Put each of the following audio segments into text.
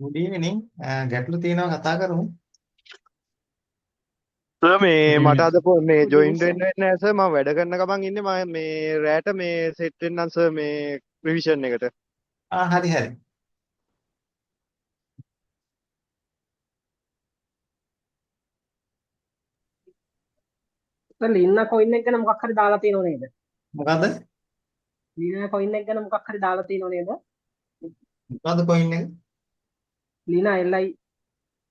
good evening. ගැටලු තියෙනවා කතා කරමු. සර් මේ මට අද මේ good evening ජොයින් sir. වෙන්න වෙන්නේ නැහැ සර් මම වැඩ කරන ගමන් ඉන්නේ මම මේ රැට මේ සෙට් වෙන්නම් සර් මේ රිවිෂන් එකට. හරි හරි. සර් ලින්නා කොයින් එක ගැන මොකක් හරි දාලා තියෙනව නේද? මොකද්ද? ලින්නා කොයින් එක ගැන මොකක් හරි දාලා තියෙනව නේද? මොකද්ද coin එක? ලින්නා LI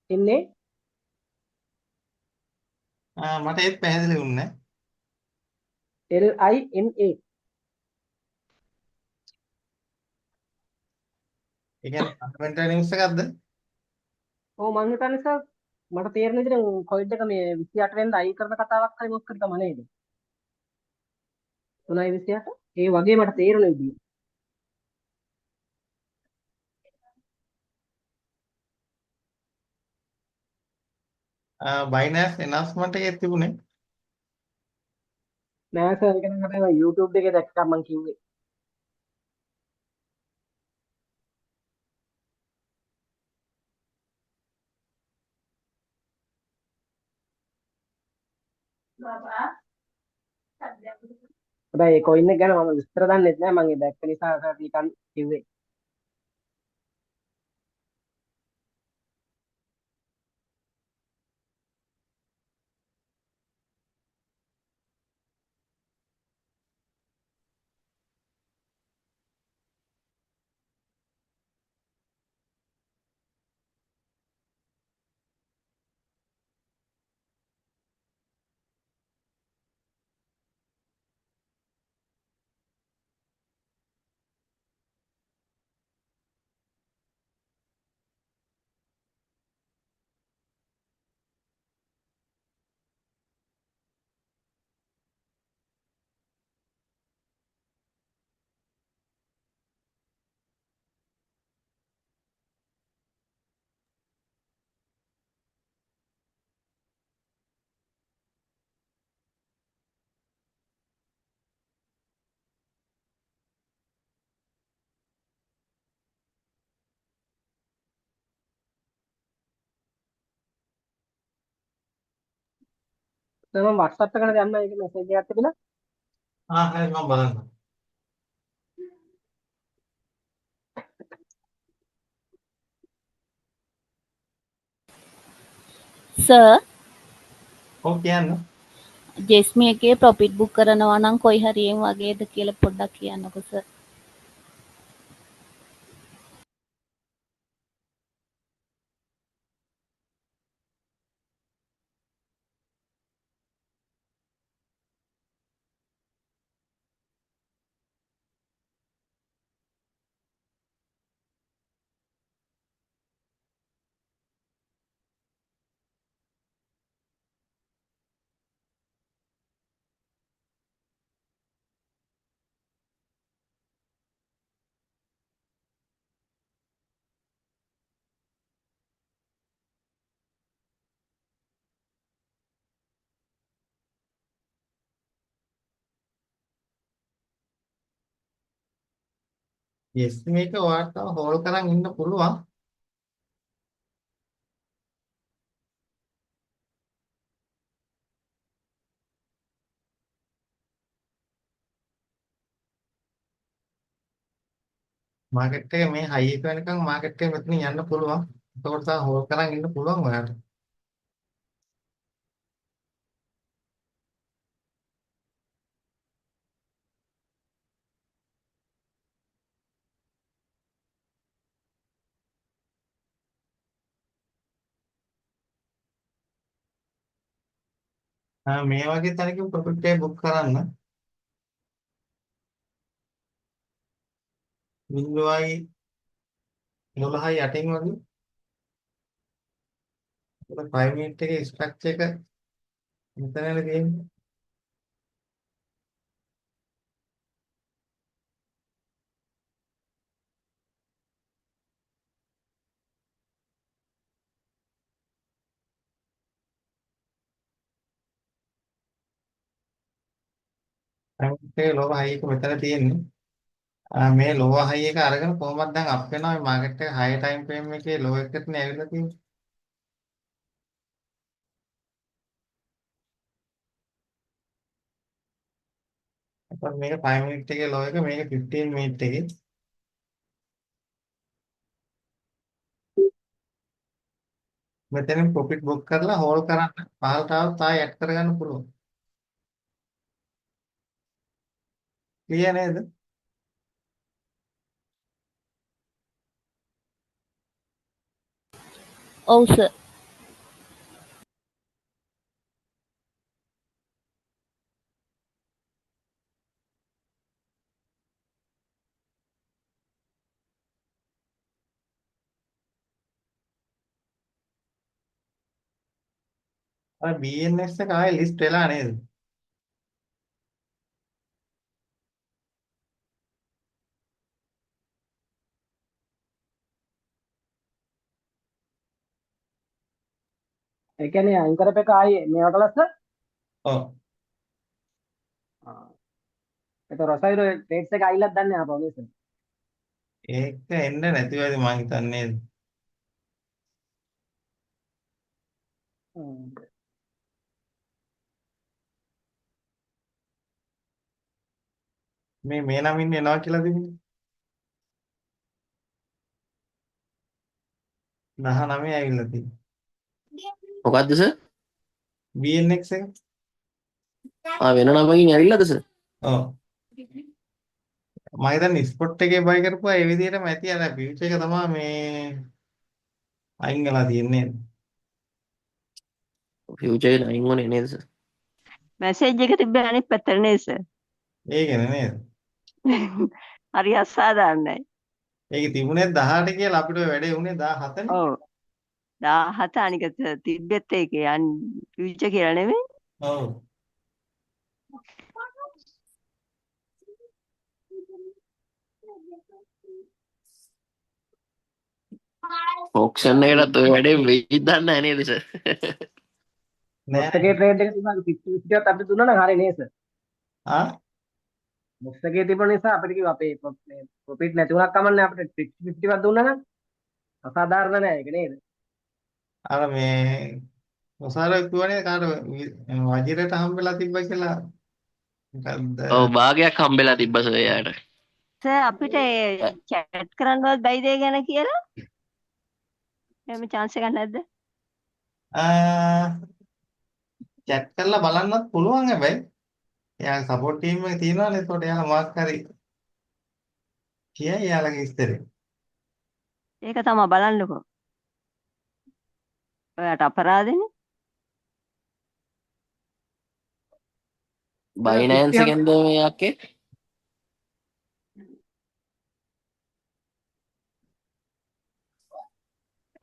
එන්නේ මට ඒත් පැහැදිලි වුණේ LINA. නැහැ. ඒ කියන්නේ fundamental news එකක්ද? ඔව් මං හිතන්නේ සර් මට තේරෙන විදිහට කොයිඩ් එක මේ 28 වෙනිදා අයින් කරන කතාවක් හරි මොකක් හරි තමයි නේද? 3/28 ඒ වගේ මට තේරෙන විදිහ. Binance announcement එකේ තිබුණේ. නෑ සර් ඒක නම් මට YouTube එකේ දැක්කම මං කිව්වේ. හැබැයි ඒ කොයින් එක ගැන මම විස්තර දන්නෙත් නෑ මං ඒ දැක්ක නිසා සර් නිකන් කිව්වේ. සර් මම WhatsApp එකට දැම්ම ඒක මෙසේජ් එකක් තිබුණා. හරි මම බලන්නම්. සර් ඔව් කියන්න. ජෙස්මි එකේ ප්‍රොෆිට් බුක් කරනවා නම් කොයි හරියෙන් වගේද කියලා පොඩ්ඩක් කියන්නකෝ සර්. yes මේක ඔයාලට හෝල් කරන් ඉන්න පුළුවන්. මාකට් එක මේ හයි එක වෙනකන් මාකට් එක මෙතන යන්න පුළුවන්. ඒකෝට තා හෝල් කරන් ඉන්න පුළුවන් ඔයාලට. මේ වගේ තැනකින් ප්‍රොෆිට් එක බුක් කරන්න 0.12 යටින් වගේ. ඒක 5 මිනිත් එකේ ස්ට්‍රක්චර් එක මෙතනනේ තියෙන්නේ. ඒ ලෝක හයි එක මෙතන තියෙන්නේ. මේ ලෝ හයි එක අරගෙන කොහොමද දැන් අප් වෙනවා මේ මාකට් එක හයි ටයිම් ෆ්‍රේම් එකේ ලෝ එකටනේ ඇවිල්ලා තියෙන්නේ. අපර මේක 5 මිනිත් එකේ ලෝ එක මේක 15 මිනිත් එකේ. මෙතනින් ප්‍රොෆිට් බුක් කරලා හෝල් කරන්න. පහළට આવත් ආයෙ ඇඩ් කරගන්න පුළුවන්. ක්ලියර් නේද? ඔව් සර්. අර BNS එක ආයෙ ලිස්ට් වෙලා නේද? ඒ කියන්නේ අයින් කරපු එක ආයේ මේවට ලස්ස. ඔව්. ඒක රසයිරෝ ට්‍රේඩ්ස් එක ආයිලක් දන්නේ නැහැ අපෝ නේද? ඒක එන්න නැතිවද මං හිතන්නේ. මේ නම් ඉන්නේ එනවා කියලා තිබුණේ. 19 ඇවිල්ලා තියෙනවා. මොකද්ද සර්? BNX එක. වෙන නමකින් ඇවිල්ලාද සර්? ඔව්. මම හිතන්නේ ස්පොට් එකේ බයි කරපුවා ඒ විදිහටම ඇති අර ෆියුචර් එක තමයි මේ අයින් වෙලා තියෙන්නේ. ෆියුචර් එක අයින් වුණේ නේද සර්? මැසේජ් එක තිබ්බේ අනිත් පැත්තට නේද සර්? ඒකනේ නේද? හරි අසාධාරණයි. ඒකේ තිබුණේ 18 කියලා අපිට ඔය වැඩේ උනේ 17නේ. ඔව් 17 අනික තිබ්බෙත් ඒකේ ෆියුචර් කියලා නෙමෙයි. ඔව්. ඔක්ෂන් එකටත් ඔය වැඩේ වෙයිද දන්නේ නැහැ නේද සර්? නෑ. මොස්ටකේ ට්‍රේඩ් එක තිබුණා 50 50ක් අපිට දුන්නා නම් හරිය නේද? ආ මොස්ටකේ තිබුණ නිසා අපිට කිව්වා අපේ ප්‍රොෆිට් නැති වුණා කමන්නේ අපිට 50 50ක් දුන්නා නම් අසාධාරණ නෑ ඒක නේද? අර මේ ඔසාර කිව්වනේ කාට වජිරයට හම්බෙලා තිබ්බා කියලා. මොකද්ද? ඔව් භාගයක් හම්බෙලා තිබ්බ සර් එයාට. සර් අපිට චැට් කරන්නවත් බැයිද ඒ ගැන කියලා? එහෙම chance එකක් නැද්ද? චැට් කරලා බලන්නත් පුළුවන් හැබැයි එයාගේ සපෝට් ටීම් එක තියෙනවානේ. ඒකට එයාලා මොකක් හරි කියයි එයාලගේ ඉස්තරේ. ඒක තමයි බලන්නකෝ. ඔයාට අපරාධනේ. බයිනෑන්ස් එකෙන්ද මේ යක්කේ?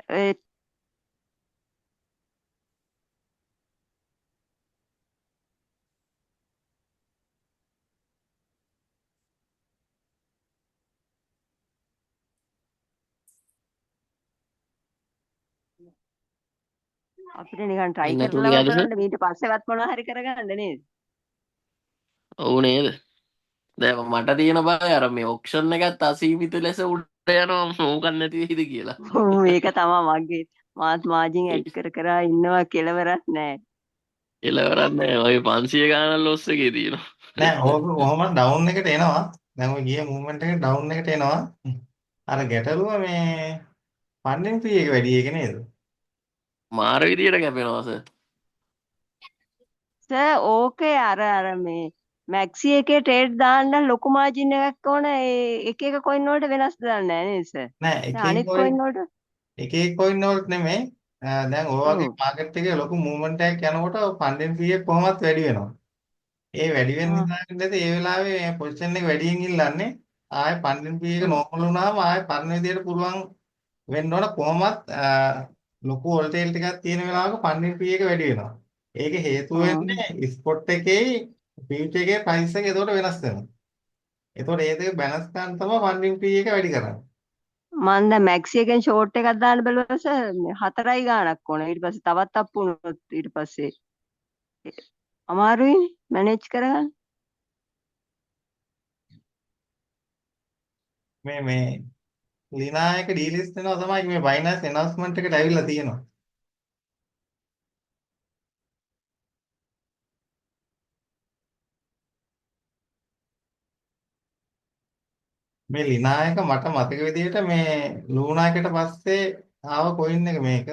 ඒ අපිට නිකන් try නැතුව කරලා ගියාද සර්? බලන්න ඊට පස්සෙවත් මොනවා හරි කරගන්න නේද? ඔව් නේද? දැන් මට තියෙන බය අර මේ ඔක්ෂන් එකත් අසීමිත ලෙස උඩ යනවා මොකක් නැති වෙයිද කියලා. ඔව් ඒක තමයි මගේ මාත් මාජින් ඇඩ් කර ඉන්නවා කෙලවරක් නැහැ. එලවරක් නැහැ. ඔය 500 ගානක් ලොස් එකේ තියෙනවා. නෑ ඕක කොහොම ඩවුන් එකට එනවා. දැන් ඔය ගිය මූවමන්ට් එක ඩවුන් එකට එනවා. අර ගැටලුව මේ ෆන්ඩින් ෆී එක වැඩි එක නේද? මාර විදියට කැපෙනවා සර්. සර් ඕකේ අර මේ මැක්සි එකේ ට්‍රේඩ් දාන්න ලොකු මාජින් එකක් ඕන ඒ එක එක කොයින් වලට වෙනස් දාන්න නෑ නේද සර්? නෑ අනිත් කොයින් වලට එක කොයින් වලට නෙමෙයි. දැන් ඔය වගේ මාකට් එකේ ලොකු මූවමන්ට් එකක් යනකොට ෆන්ඩින් ෆී එක කොහොමත් වැඩි වෙනවා. ඒ වැඩි වෙන නිසා නේද ඒ වෙලාවේ මේ පොසිෂන් එක වැඩියෙන් ඉල්ලන්නේ. ආයෙ ෆන්ඩින් ෆී එක නෝමල් වුණාම ආයෙ පරණ විදියට පුළුවන් වෙන්න ඕන කොහොමත් ලොකු වොල්ටේල් ටිකක් තියෙන වෙලාවක ෆන්ඩින් ෆී එක වැඩි වෙනවා. ඒක හේතුව වෙන්නේ ස්පොට් එකේ ෆියුචර් එකේ ප්‍රයිස් එක ඒකට වෙනස් වෙනවා. ඒතකොට ඒ දෙක බැලන්ස් කරන්න තමයි ෆන්ඩින් ෆී එක වැඩි කරන්නේ. මම දැන් මැක්සි එකෙන් ෂෝට් එකක් දාන්න බැලුවා සර් 4යි ගාණක් ඕන. ඊට පස්සේ තවත් අප් වුණොත් ඊට පස්සේ අමාරුයිනේ මැනේජ් කරගන්න. මේ ලිනායක ඩීලිස්ට් වෙනවා තමයි මේ බයිනන්ස් ඇනවුස්මන්ට් එකට ඇවිල්ලා තියෙනවා. මේ ලිනායක මට මතක විදිහට මේ ලූනායකට පස්සේ ආව කොයින් එක මේක.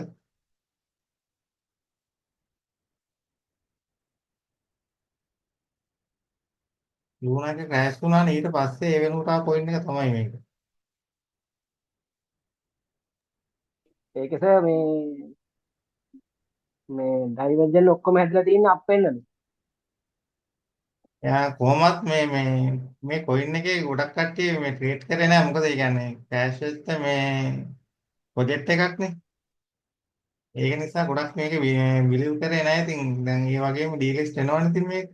ලූනායක ක්‍රෑෂ් වුණානේ ඊට පස්සේ ඒ වෙනුවට ආව කොයින් එක තමයි මේක. ඒකේ සර් මේ ඩයිවර්ජන් ඔක්කොම හැදලා තියෙන අප් වෙන්නද? එයා කොහොමත් මේ කොයින් එකේ ගොඩක් කට්ටිය මේ ට්‍රේඩ් කරේ නැහැ. මොකද ඒ කියන්නේ කෑෂ් වෙච්ච මේ ප්‍රොජෙක්ට් එකක් නේ. ඒක නිසා ගොඩක් මේක බිලිව් කරේ නැහැ. ඉතින් දැන් ඒ වගේම ඩීලිස්ට් වෙනවනේ ඉතින් මේක.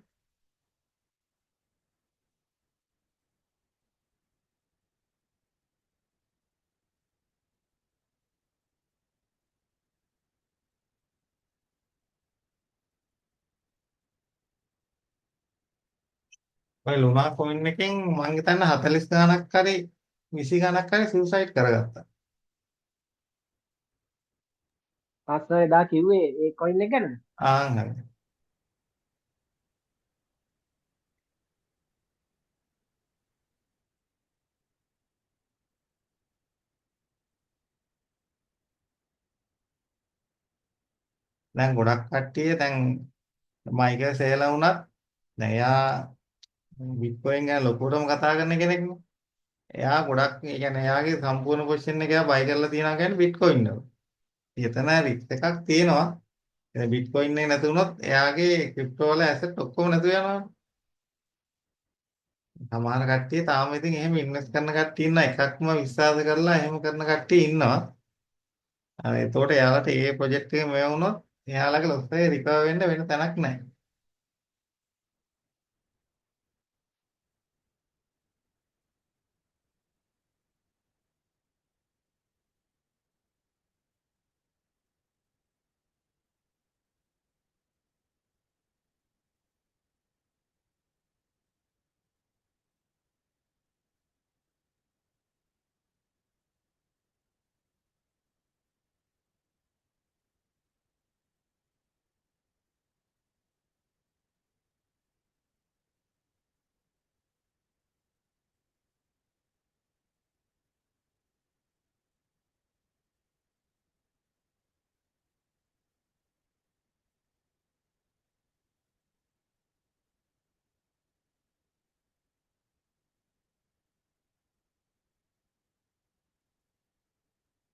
ඔය ලුනා කොයින් එකෙන් මං හිතන්නේ 40 ගණක් හරි 20 ගණක් හරි සුයිසයිඩ් කරගත්තා. සර් එදා කිව්වේ ඒ කොයින් එක ගැනද? ආන් හරි. දැන් ගොඩක් කට්ටිය දැන් මයිකල් සේලා වුණත් දැන් එයා බිට්කොයින් ගැන ලොකුටම කතා කරන කෙනෙක් නේ. එයා ගොඩක් ඒ කියන්නේ එයාගේ සම්පූර්ණ පොසිෂන් එක එයා බයි කරලා තියනවා කියන්නේ බිට්කොයින් වල. එතන රිස්ක් එකක් තියෙනවා. ඒ බිට්කොයින් එක නැති වුණොත් එයාගේ ක්‍රිප්ටෝ වල ඇසෙට් ඔක්කොම නැතු වෙනවා. සමහර කට්ටිය තාම ඉතින් එහෙම ඉන්වෙස්ට් කරන කට්ටිය ඉන්නවා. එකක්ම විශ්වාස කරලා එහෙම කරන කට්ටිය ඉන්නවා. එතකොට එයාලට ඒ ප්‍රොජෙක්ට් එක මේ වුණොත් එයාලගේ ලොස් එක රිකවර් වෙන්න වෙන තැනක් නැහැ.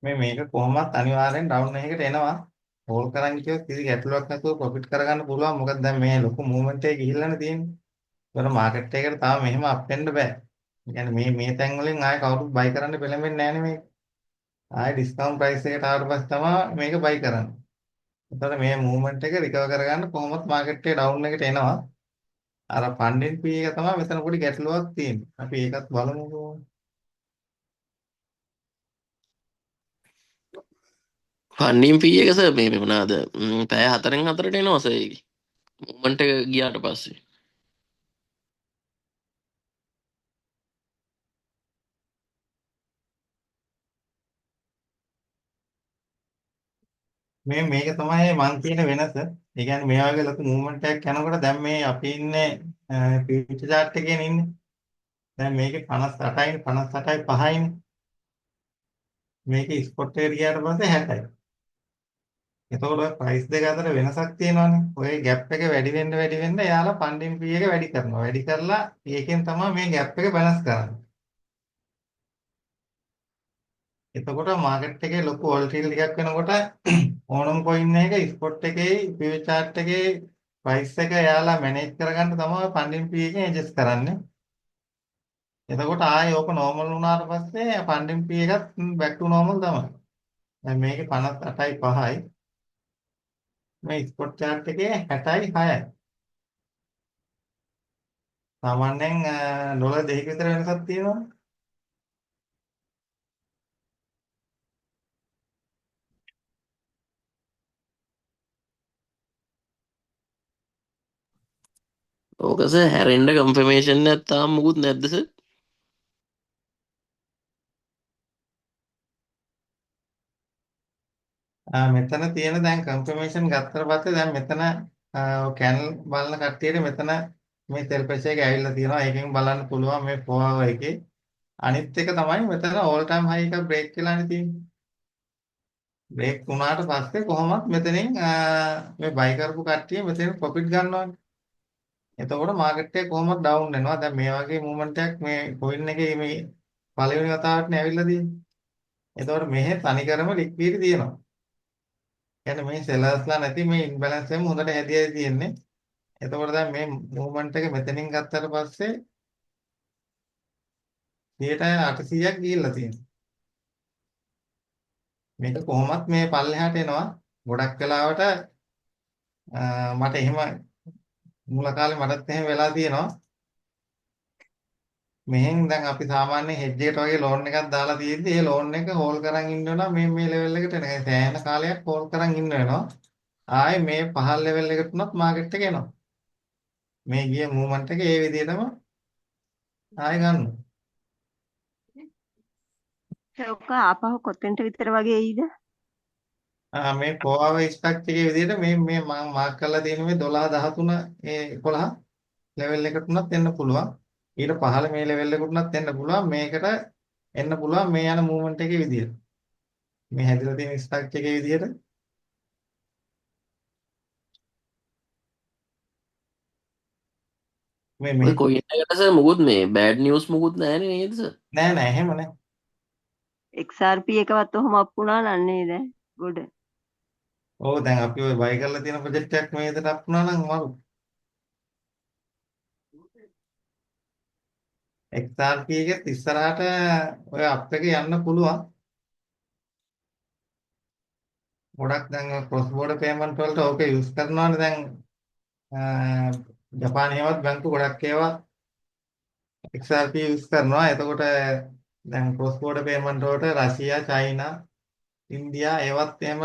මේක කොහොමත් අනිවාර්යෙන් ඩවුන් එකකට එනවා. හෝල් කරන් කියොත් කිසි ගැටලුවක් නැතුව ප්‍රොෆිට් කරගන්න පුළුවන්. මොකද දැන් මේ ලොකු මූව්මන්ට් එක ගිහිල්ලානේ තියෙන්නේ. ඒතර මාකට් එකකට තාම මෙහෙම අප් වෙන්න බෑ. ඒ කියන්නේ මේ තැන් වලින් ආයෙ කවුරුත් බයි කරන්න පෙළඹෙන්නේ නැහැ නේ මේක. ආයෙ ඩිස්කවුන්ට් ප්‍රයිස් එකට ආවට පස්සේ තමයි මේක බයි කරන්නේ. එතකොට මේ මූව්මන්ට් එක රිකවර් කරගන්න කොහොමත් මාකට් එක ඩවුන් එකට එනවා. අර ෆන්ඩින් ෆී එක තමයි මෙතන පොඩි ගැටලුවක් තියෙන්නේ. අපි ඒකත් බලමුකෝ. ෆන්ඩින් ෆී එක සර් මේ මොනවාද පැය 4න් 4ට එනවා සර් ඒක මූවමන්ට් එක ගියාට පස්සේ මේක තමයි මං කියන වෙනස. ඒ කියන්නේ මේ වගේ ලොකු මූවමන්ට් එකක් යනකොට දැන් මේ අපි ඉන්නේ ෆියුචර් chart එකේ ඉන්නේ. දැන් මේකේ 58යි 58යි 5යිනේ. මේකේ ස්පොට් එකට ගියාට පස්සේ 60යි. එතකොට ඔය ප්‍රයිස් දෙක අතර වෙනසක් තියෙනවානේ. ඔය ગેප් එක වැඩි වෙන්න එයාලා ෆන්ඩින් ෆී එක වැඩි කරනවා. වැඩි කරලා ඒකෙන් තමයි මේ ગેප් එක බැලන්ස් කරන්නේ. එතකොට මාකට් එකේ ලොකු වොලටිලිටි එකක් වෙනකොට ඕනම කොයින් එක ස්පොට් එකේ ෆියුචර් chart එකේ ප්‍රයිස් එක එයාලා මැනේජ් කරගන්න තමයි ෆන්ඩින් ෆී එකෙන් ඇඩ්ජස්ට් කරන්නේ. එතකොට ආයේ ඕක නෝමල් වුණාට පස්සේ ෆන්ඩින් ෆී එකත් බෑක් ටු නෝමල් තමයි. දැන් මේකේ 58යි 5යි මේ ස්පොට් chart එකේ 60යි 6යි. සාමාන්‍යයෙන් ඩොලර් දෙකක විතර වෙනසක් තියෙනවා. ඕක සර් හැරෙන්න කන්ෆර්මේෂන් එකක් තාම මුකුත් නැද්ද සර් මෙතන තියෙන දැන් කන්ෆර්මේෂන් ගත්තට පස්සේ දැන් මෙතන කැනල් බලන කට්ටියට මෙතන මේ තෙල්පෙෂ එක ඇවිල්ලා තියෙනවා. ඒකෙන් බලන්න පුළුවන් මේ පොවාව එකේ. අනිත් එක තමයි මෙතන ඕල් ටයිම් හයි එක බ්‍රේක් වෙලානේ තියෙන්නේ. බ්‍රේක් වුණාට පස්සේ කොහොමත් මෙතනින් මේ බයි කරපු කට්ටිය මෙතන ප්‍රොෆිට් ගන්නවානේ. එතකොට මාකට් එක කොහොමද ඩවුන් වෙනවා. දැන් මේ වගේ මූවමන්ට් එකක් මේ කොයින් එකේ මේ පළවෙනි වතාවටනේ ඇවිල්ලා තියෙන්නේ. එතකොට මෙහෙ තනිකරම ලික්විඩ් තියෙනවා. කියන්නේ මේ සෙලර්ස්ලා නැති මේ ඉම්බැලන්ස් එකම හොඳට හැදිලා තියෙන්නේ. එතකොට දැන් මේ මූවමන්ට් එක මෙතනින් ගත්තට පස්සේ 800ක් ගිහිල්ලා තියෙනවා. මේක කොහොමත් මේ පල්ලෙහාට එනවා. ගොඩක් වෙලාවට මට එහෙම මුල කාලේ මටත් එහෙම වෙලා තියෙනවා. මෙහෙන් දැන් අපි සාමාන්‍ය හෙජ් එකට වගේ ලෝන් එකක් දාලා තියෙද්දි ඒ ලෝන් එක හෝල් කරන් ඉන්න වෙනවා මේ ලෙවල් එකට එනකන් සෑහෙන කාලයක් හෝල් කරන් ඉන්න වෙනවා. ආයේ මේ පහළ ලෙවල් එකට උනත් මාකට් එක එනවා. මේ ගිය මූවමන්ට් එක ඒ විදිහටම ආයෙ ගන්නවා. ඔක ආපහු කොතෙන්ට විතර වගේ එයිද? මේ පොවාව ස්ට්‍රක්චර් එකේ විදිහට මේ මම මාක් කරලා තියෙන මේ 12 13 ඒ 11 ලෙවල් එකට උනත් එන්න පුළුවන්. ඊට පහළ මේ ලෙවල් එකට උනත් එන්න පුළුවන්. මේකට එන්න පුළුවන් මේ යන මූවමන්ට් එකේ විදිහට. මේ හැදිලා තියෙන ස්ට්‍රක්චර් එකේ විදිහට මේ ඔය මෙහි කොයින් එකට සර් මුකුත් මේ බෑඩ් නිවුස් මුකුත් නැහැනේ නේද සර්? නෑ එහෙම නෑ. XRP එකවත් ඔහොම අප් වුණා නම් නේද? ගොඩ. ඔව් දැන් අපි ඔය බයි කරලා තියෙන ප්‍රොජෙක්ට් එකක් මේ විදිහට අප් වුණා නම් මරු. XRP එකෙත් ඉස්සරහට ඔය අප් එක යන්න පුළුවන්. ගොඩක් දැන් ක්‍රොස් බෝඩර් පේමන්ට් වලට ඕක යූස් කරනවානේ දැන් ජපානයේවත් බැංකු ගොඩක් ඒවා XRP යූස් කරනවා. එතකොට දැන් ක්‍රොස් බෝඩර් පේමන්ට් වලට රෂියා, චයිනා, ඉන්දියා ඒවත් එහෙම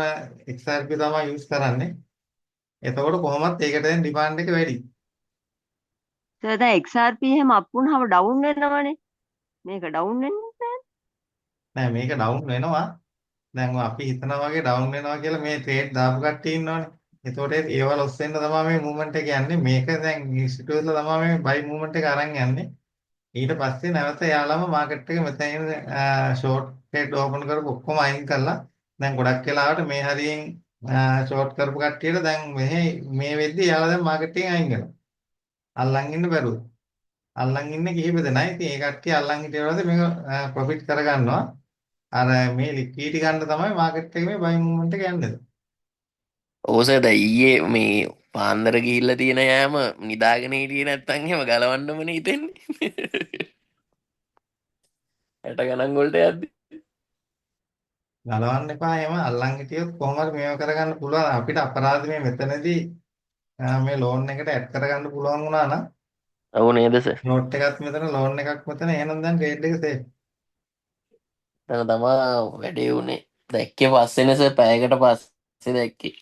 XRP තමයි යූස් කරන්නේ. එතකොට කොහොමත් ඒකට දැන් ඩිමාන්ඩ් එක වැඩි. සර් දැන් XRP එහෙම අප් වුණාම ඩවුන් වෙනවනේ. මේක ඩවුන් වෙන්නේ නෑ මේක ඩවුන් වෙනවා. දැන් අපි හිතනවා වගේ ඩවුන් වෙනවා කියලා මේ ට්‍රේඩ් දාපු කට්ටිය ඉන්නවනේ. එතකොට ඒව ලොස් වෙන්න තමයි මේ මූවමන්ට් එක යන්නේ. මේක දැන් ඉන්ස්ටිටියුට් තමයි මේ බයි මූවමන්ට් එක අරන් යන්නේ. ඊට පස්සේ නැවත යාළම මාකට් එක මෙතනින් ෂෝට් ට්‍රේඩ් ඕපන් කරපු ඔක්කොම අයින් කරලා දැන් ගොඩක් වෙලාවට මේ හරියෙන් ෂෝට් කරපු කට්ටියට දැන් මේ වෙද්දි යාළා දැන් මාකට් එකෙන් අයින් කරනවා. අල්ලන් ඉන්න බැරුව. අල්ලන් ඉන්නේ කිහිප දෙනයි. ඉතින් ඒ කට්ටිය අල්ලන් හිටියවලද මේක ප්‍රොෆිට් කරගන්නවා. අර මේ ලික්විඩිටි ගන්න තමයි මාකට් එකේ මේ බයි මූවමන්ට් එක යන්නේ. ඔව් සර් දැන් ඊයේ මේ පාන්දර ගිහිල්ලා තියෙන යෑම නිදාගෙන හිටියේ නැත්තම් එහෙම ගලවන්නමනේ හිතෙන්නේ. 60 ගණන් වලට යද්දි. ගලවන්න එපා. එහෙම අල්ලන් හිටියොත් කොහොමද මේව කරගන්න පුළුවන්. අපිට අපරාධ මේ මෙතනදී මේ ලෝන් එකට ඇඩ් කරගන්න පුළුවන් වුණා නම් ඔව් නේද සර්? නෝට් එකක් මෙතන ලෝන් එකක් මෙතන එහෙනම් දැන් ට්‍රේඩ් එක සේෆ්. එතන තමා වැඩේ උනේ. දැක්කේ පස්සේනේ සර් පැයකට පස්සේ දැක්කේ.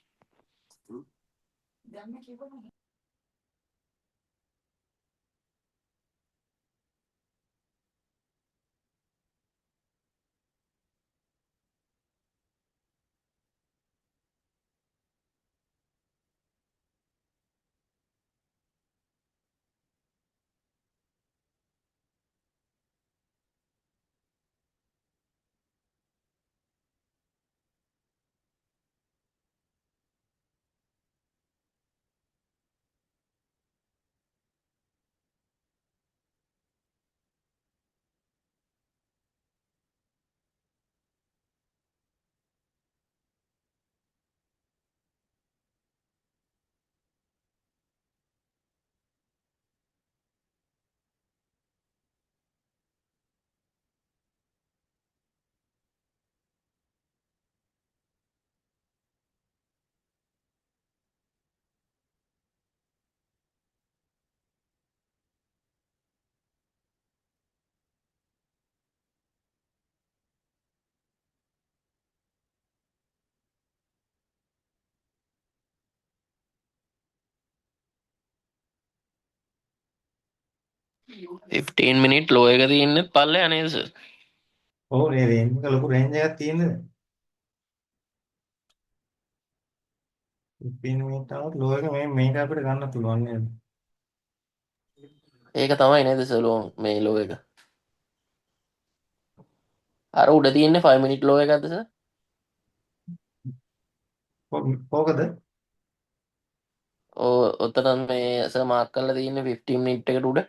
$15 ලෝ එක තියෙන්නේ පල්ලෙහා නේද සර්? ඔව් මේ රේන්ජ් එක ලොකු රේන්ජ් එකක් තියෙනවා. 15 මිනිත් આવුත් ලෝ එක මේක අපිට ගන්න පුළුවන් නේද? ඒක තමයි නේද සලෝ මේ ලෝ එක. අර උඩ තියෙන්නේ 5 මිනිත් ලෝ එකක්ද සර්? කෝකද? ඔතන මේ සර් මාක් කරලා තියෙන්නේ 15 මිනිත් එකට උඩ.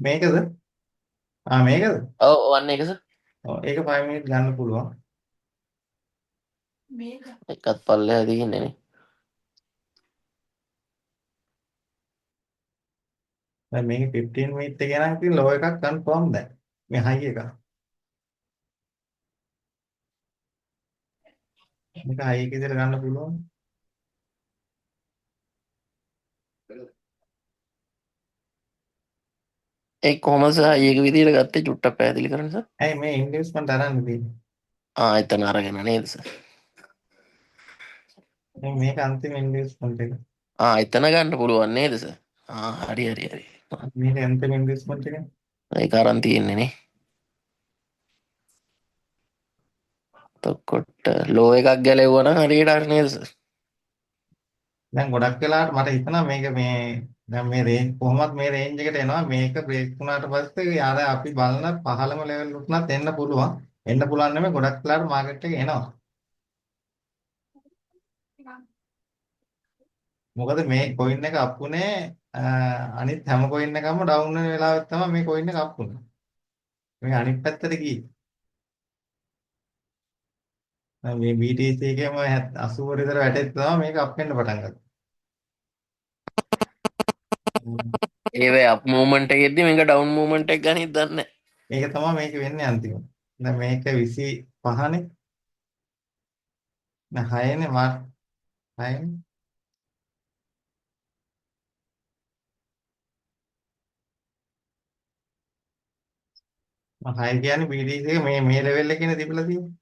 මේකද? මේකද? ඔව් වන්න එක සර්. ඔව් ඒක 5 මිනිත් ගන්න පුළුවන්. එකත් පල්ලෙහා තියෙන්නේ නේ. දැන් මේකේ 15 මිනිත් එක නම් ඉතින් ලෝ එකක් කන්ෆර්ම් දැන්. මේ හයි එක. මේක හයි එක විදිහට ගන්න පුළුවන්. ඒ කොහොමද සර් ඒක විදියට ගත්තේ චුට්ටක් පැහැදිලි කරන්න සර්. ඇයි මේ ඉන්වෙස්ට්මන්ට් අරන් තියෙන්නේ? එතන අරගෙන නේද සර්? මේක අන්තිම ඉන්වෙස්ට්මන්ට් එක. එතන ගන්න පුළුවන් නේද සර්? හරි හරි හරි. මේක අන්තිම ඉන්වෙස්ට්මන්ට් එක. ඒක අරන් තියෙන්නේ නේ. එතකොට ලෝ එකක් ගැලෙවුවා නම් හරියට හරි නේද සර්? දැන් ගොඩක් වෙලාවට මට හිතෙනවා මේක මේ දැන් මේ රේන්ජ් කොහොමත් මේ රේන්ජ් එකට එනවා මේක බ්‍රේක් වුණාට පස්සේ ආර අපි බලන පහළම ලෙවල් උත්නත් එන්න පුළුවන්. එන්න පුළුවන් නෙමෙයි ගොඩක් වෙලාවට මාකට් එක එනවා. මොකද මේ කොයින් එක අප් උනේ අනිත් හැම කොයින් එකම ඩවුන් වෙන වෙලාවෙත් තමයි මේ කොයින් එක අප් උනේ. මේ අනිත් පැත්තට ගියේ. දැන් මේ BTC එකේම 80 විතර වැටෙත් තමයි මේක අප් වෙන්න පටන් ගත්තේ. ඒ අප් මූව්මන්ට් එකෙද්දි මේක ඩවුන් මූව්මන්ට් එක ගනිත් දන්නේ ඒක තමයි මේක වෙන්නේ අන්තිමට. දැන් මේක 25නේ. නෑ 6නේ මාර්ක් 6නේ. මම 6 කියන්නේ BTC එක මේ ලෙවල් එකේනේ තිබිලා තියෙන්නේ.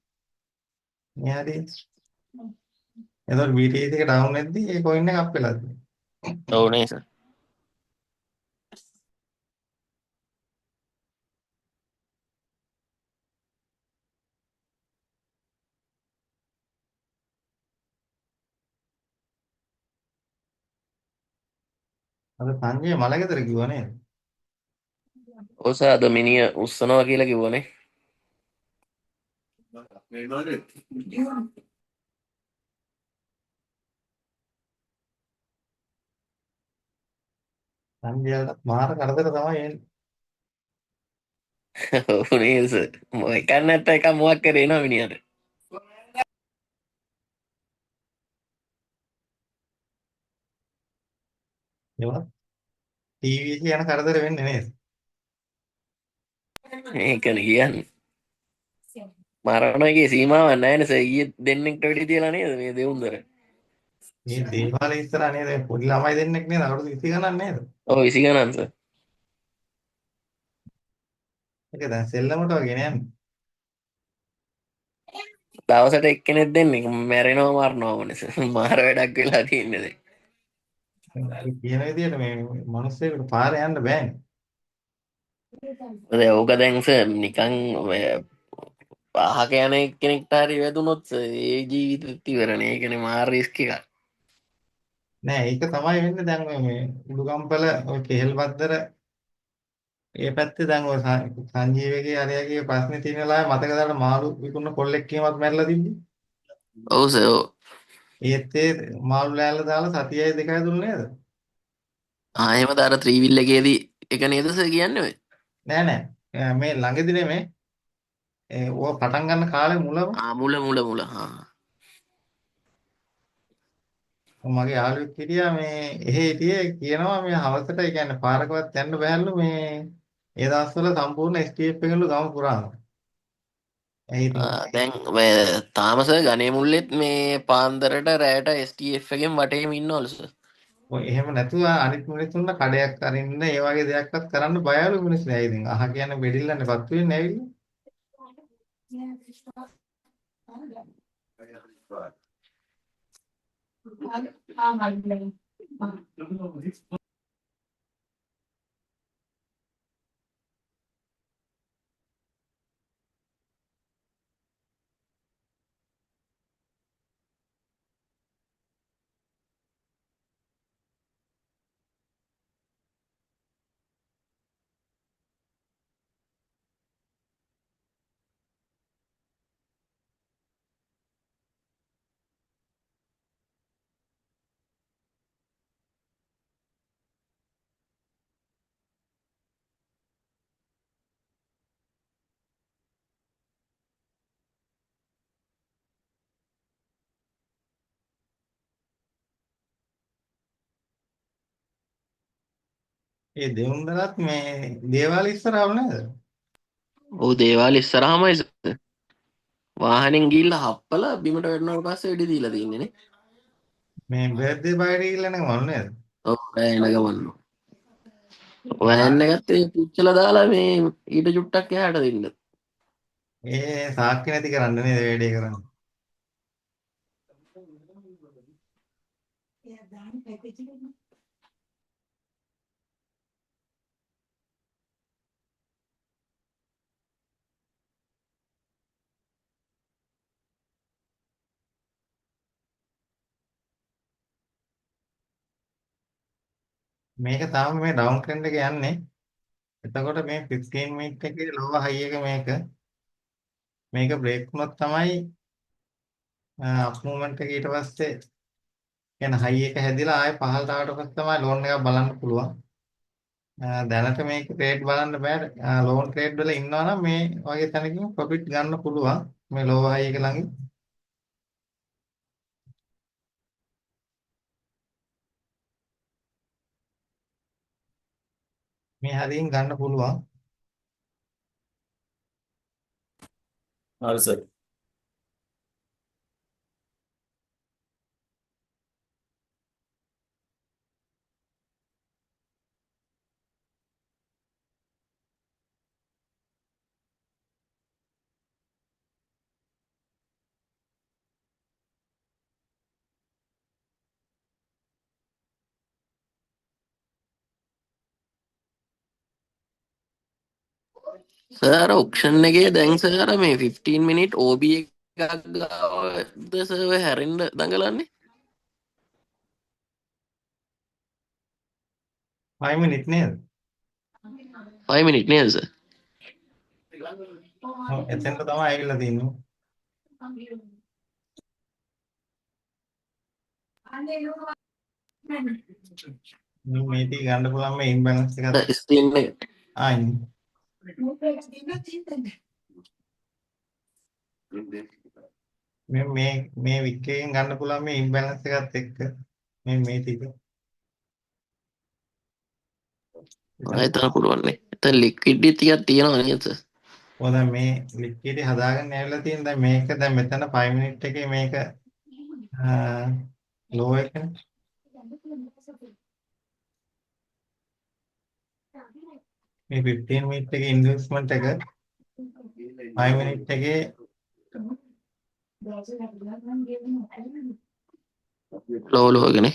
මේ හරිය. එතකොට BTC එක ඩවුන් වෙද්දී ඒ කොයින් එක අප් වෙලා තියෙනවා. නැහැ. ඔව් නේ සර්. අද සංජය මලගෙදර කිව්වා නේද? ඔව් සර් අද මිනිහ උස්සනවා කියලා කිව්වනේ. සංජයට මාර කරදර තමයි එන්නේ. ඔව් නේද සර්. එකක් නැත්නම් එකක් මොකක් කරේ එනවා මිනිහට. ඒවත් ටීවී එක යන කරදර වෙන්නේ නේද? ඒකනේ කියන්නේ. මරණයේ සීමාවක් නැහැ නේ සර්. ඊයේ දෙන්නෙක්ට වෙඩි තියලා නේද මේ දෙවුන්දර. මේ දේවාලේ ඉස්සරහා නේද පොඩි ළමයි දෙන්නෙක් නේද අවුරුදු 20 ගණන් නේද? ඔව් 20 ගණන් සර්. ඒක දැන් සෙල්ලමට වගේ නෑනේ. දවසට එක්කෙනෙක් දෙන්නේ මැරෙනවා මරනවා ඕනේ සර්. මාර වැඩක් වෙලා තියන්නේ දැන්. අර කියන විදිහට මේ මිනිස්සුන්ට පාරේ යන්න බෑනේ. දැන් ඕක දැන් සර් නිකන් අහක යන කෙනෙක්ට හරි වැදුනොත් සර් ඒ ජීවිතෙත් ඉවරනේ. ඒකනේ මාර රිස්ක් එකක්. නෑ ඒක තමයි වෙන්නේ දැන් ඔය මේ උඩුගම්පල ඔය කෙහෙල්පත්තර ඒ පැත්තේ දැන් ඔය සංජීවගේ අරයාගේ ප්‍රශ්නේ තියෙන වෙලාවේ මතක දාලා මාළු විකුණන කොල්ලෙක් කියමත් මැරලා තිබ්බේ. ඔව් සර් ඔව්. ඒත් ඒ මාළු ලෑල්ල දාලා සතියයි දෙකයි දුන්නේ නේද? එහෙමද අර ත්‍රිවිල් එකේදී එක නේද සර් කියන්නේ ඔය? නෑ නෑ මේ ළඟදී නෙමෙයි ඕක පටන් ගන්න කාලේ මුලම මුල මගේ යාළුවෙක් හිටියා මේ එහෙ හිටියේ කියනවා මේ හවසට ඒ කියන්නේ පාරකවත් යන්න බෑලු මේ ඒ දවස්වල සම්පූර්ණ STF එකලු ගම පුරාම. ඒ ඉතින් දැන් තාම සර් ගනේ මුල්ලෙත් මේ පාන්දරට රෑට STF එකෙන් වටේම ඉන්නවලු සර්. ඔය එහෙම නැතුව අනිත් මිනිස්සුන්ට කඩයක් අරින්න ඒ වගේ දෙයක්වත් කරන්න බයලු මිනිස්සු. ඒ ඉතින් අහ කියන්නේ බෙඩිල්ලන්නේ පත්තු වෙන්නේ ඇවිල්ලා. ඒ දෙවුන්දරත් මේ දේවාල ඉස්සරහව නේද? ඔව් දේවාල ඉස්සරහමයි සර්. වාහනෙන් ගිහිල්ලා හප්පලා බිමට වැටුණාට පස්සේ වෙඩි දීලා තින්නේ නේ. මේ බර්ත්ඩේ පාර්ටි කියලා නේද මම නේද? ඔව් එන ගමන්. ආ, වෑන් එකත් ඒ පුච්චලා දාලා මේ ඊට චුට්ටක් එහාට දෙන්න. ඒ සාක්ෂි නැති කරන්න නේද වැඩේ කරන්නේ? මේක තාම මේ ඩවුන් ට්‍රෙන්ඩ් එක යන්නේ. එතකොට මේ 15 මිනිත් එකේ ලෝව හයි එක මේක බ්‍රේක් වුණොත් තමයි අප් මූවමන්ට් එක ඊට පස්සේ කියන්නේ හයි එක හැදිලා ආයෙ පහළට ආවට පස්සේ තමයි ලෝන් එකක් බලන්න පුළුවන්. දැනට මේක ට්‍රේඩ් බලන්න බෑ. ලෝන් ට්‍රේඩ් වල ඉන්නවා නම් මේ වගේ තැනකින් ප්‍රොෆිට් ගන්න පුළුවන්. මේ ලෝව හයි එක ළඟින්. මේ හරියෙන් ගන්න පුළුවන්. හරි සර්. සර් ඔක්ෂන් එකේ දැන් සර් මේ 15 මිනිත් OB එකක් ගාවද සර් ඔය හැරෙන්න දඟලන්නේ. 5 මිනිත් නේද? 5 මිනිත් නේද සර්? ඔව් එතෙන්ට තමයි ඇවිල්ලා තින්නේ. මේ ටික ගන්න පුළුවන් මේ ඉම්බැලන්ස් එකත් ස්ක්‍රීන් එක ආයින්. මේ වික් එකෙන් ගන්න පුළුවන් මේ ඉම්බැලන්ස් එකත් එක්ක මේ ටික. එතන පුළුවන් නේ. එතන ලික්විඩිටි ටිකක් තියෙනවා නේද සර්? ඔය දැන් මේ ලික්විඩ් හදාගන්න ඇවිල්ලා තියෙන දැන් මේක දැන් මෙතන 5 මිනිත් එකේ මේක ලෝ එකනේ. මේ 15 මිනිත් එකේ ඉන්වෙස්ට්මන්ට් එක 5 මිනිත් එකේ ලෝ එකනේ.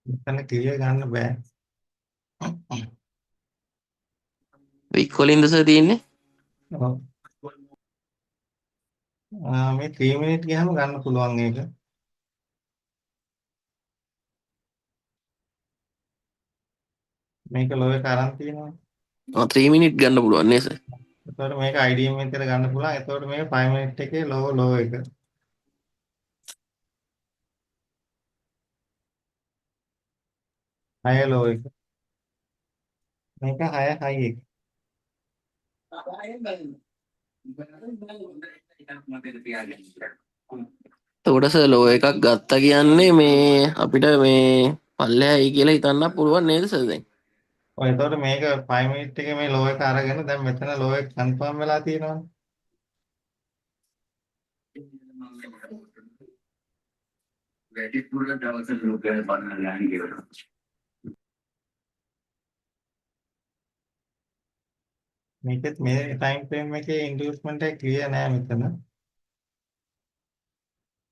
මෙතන ක්ලියර් ගන්න බෑ. වික් වලින්ද සර් තියෙන්නේ? ඔව්. මේ 3 මිනිත් ගියාම ගන්න පුළුවන් ඒක. මේක ලෝ එක අරන් තියෙනවා. 3 මිනිත් ගන්න පුළුවන් නේ සර්. එතකොට මේක IDM එකකට ගන්න පුළුවන්. එතකොට මේක 5 මිනිත් එකේ ලෝ එක. හය ලෝ එක. මේක 6 හයි එක. එතකොට සර් ලෝ එකක් ගත්තා කියන්නේ මේ අපිට මේ පල්ලෙහායි කියලා හිතන්න පුළුවන් නේද සර් දැන්? ඔය එතකොට මේක 5 මිනිත් එකේ මේ ලෝ එක අරගෙන දැන් මෙතන ලෝ එක කන්ෆර්ම් වෙලා තියෙනවනේ. මේකත් මේ ටයිම් ෆ්‍රේම් එකේ ඉන්ඩියුස්මන්ට් එක ක්ලියර් නෑ මෙතන.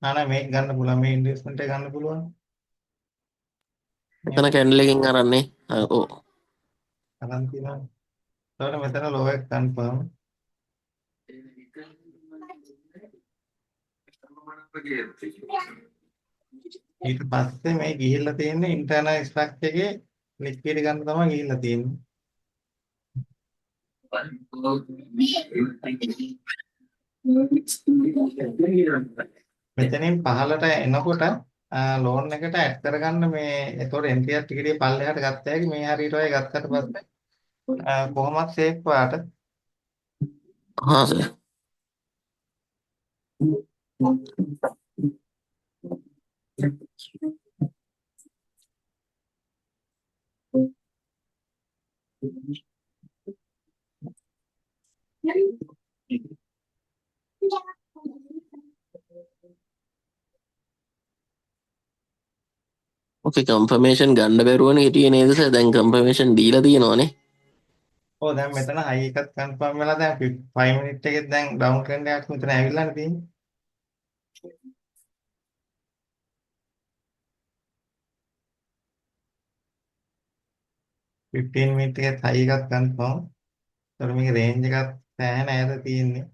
නෑ මේක ගන්න පුළුවන් මේ ඉන්ඩියුස්මන්ට් එක ගන්න පුළුවන්. එතන කැන්ඩල් එකකින් අරන්නේ. ඔව්. අරන් තියෙනවා. එතකොට මෙතන ලෝ එක කන්ෆර්ම්. ඊට පස්සේ මේ ගිහිල්ලා තියෙන්නේ ඉන්ටර්නල් ස්ට්‍රක්චර් එකේ ලික්විඩ් ගන්න තමයි ගිහිල්ලා තියෙන්නේ. මෙතනින් පහළට එනකොට ලෝන් එකට ඇඩ් කරගන්න මේ ඒතකොට එන්ට්‍රියක් ටික ටික පල්ලෙහාට ගත්ත හැකි මේ හරියට ඔය ගත්තට පස්සේ කොහොමත් සේෆ් වාට. हाँ सर ओके कंफर्मेशन ගන්න බැරුවනේ හිටියේ නේද සර් දැන් කන්ෆර්මේෂන් දීලා තියෙනවනේ ඔව් දැන් මෙතන හයි එකත් කන්ෆර්ම් වෙලා දැන් 5 මිනිත් එකේ දැන් ඩවුන් ට්‍රෙන්ඩ් එකක් මෙතන ඇවිල්ලානේ තියෙන්නේ. 15 මිනිත් එකේ හයි එකක් කන්ෆර්ම්. ඒතර මේකේ රේන්ජ් එකත් සෑහෙන ඈත තියෙන්නේ.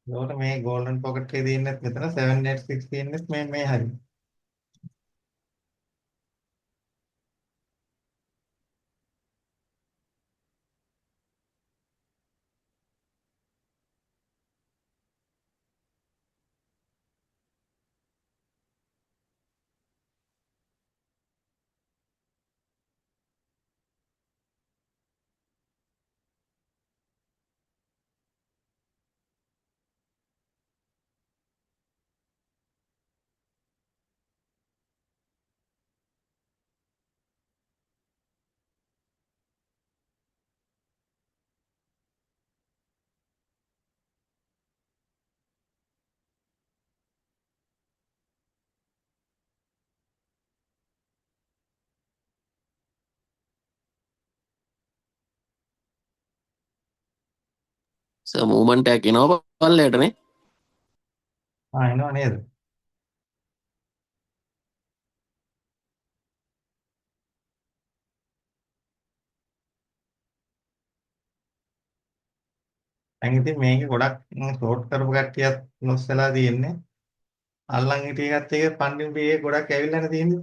ඒකට මේ ගෝල්ඩන් පොකට් එකේ තියෙන්නේ මෙතන 786 තියෙන්නේ මේ හරිය. සර් මූවමන්ට් එකක් එනවා පල්ලෙයටනේ එනවා නේද? දැන් ඉතින් මේකේ ගොඩක් ෂෝට් කරපු කට්ටියත් ලොස් වෙලා තියෙන්නේ. අල්ලන් හිටිය එකත් එක ෆන්ඩින් ෆී එක ගොඩක් ඇවිල්ලානේ තියෙන්නේ.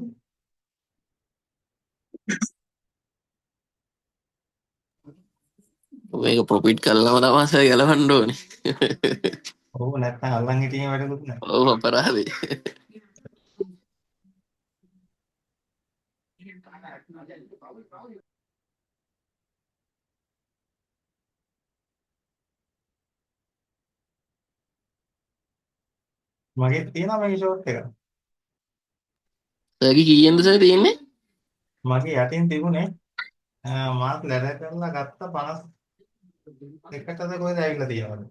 මේක ප්‍රොෆිට් කළාම තමයි සර් ගලවන්න ඕනේ ඔව් නැත්නම් අල්ලන් හිටියේ වැඩකුත් නැහැ. ඔව් අපරාධේ මගේ තියෙනවා මේකේ ෂෝට් එක. සර්ගේ කීයෙන්ද සර් තියෙන්නේ මගේ යටින් තිබුණේ මාත් ලැඩ කරලා ගත්ත 51ටද කොහෙද ඇවිල්ලා තියෙනවද?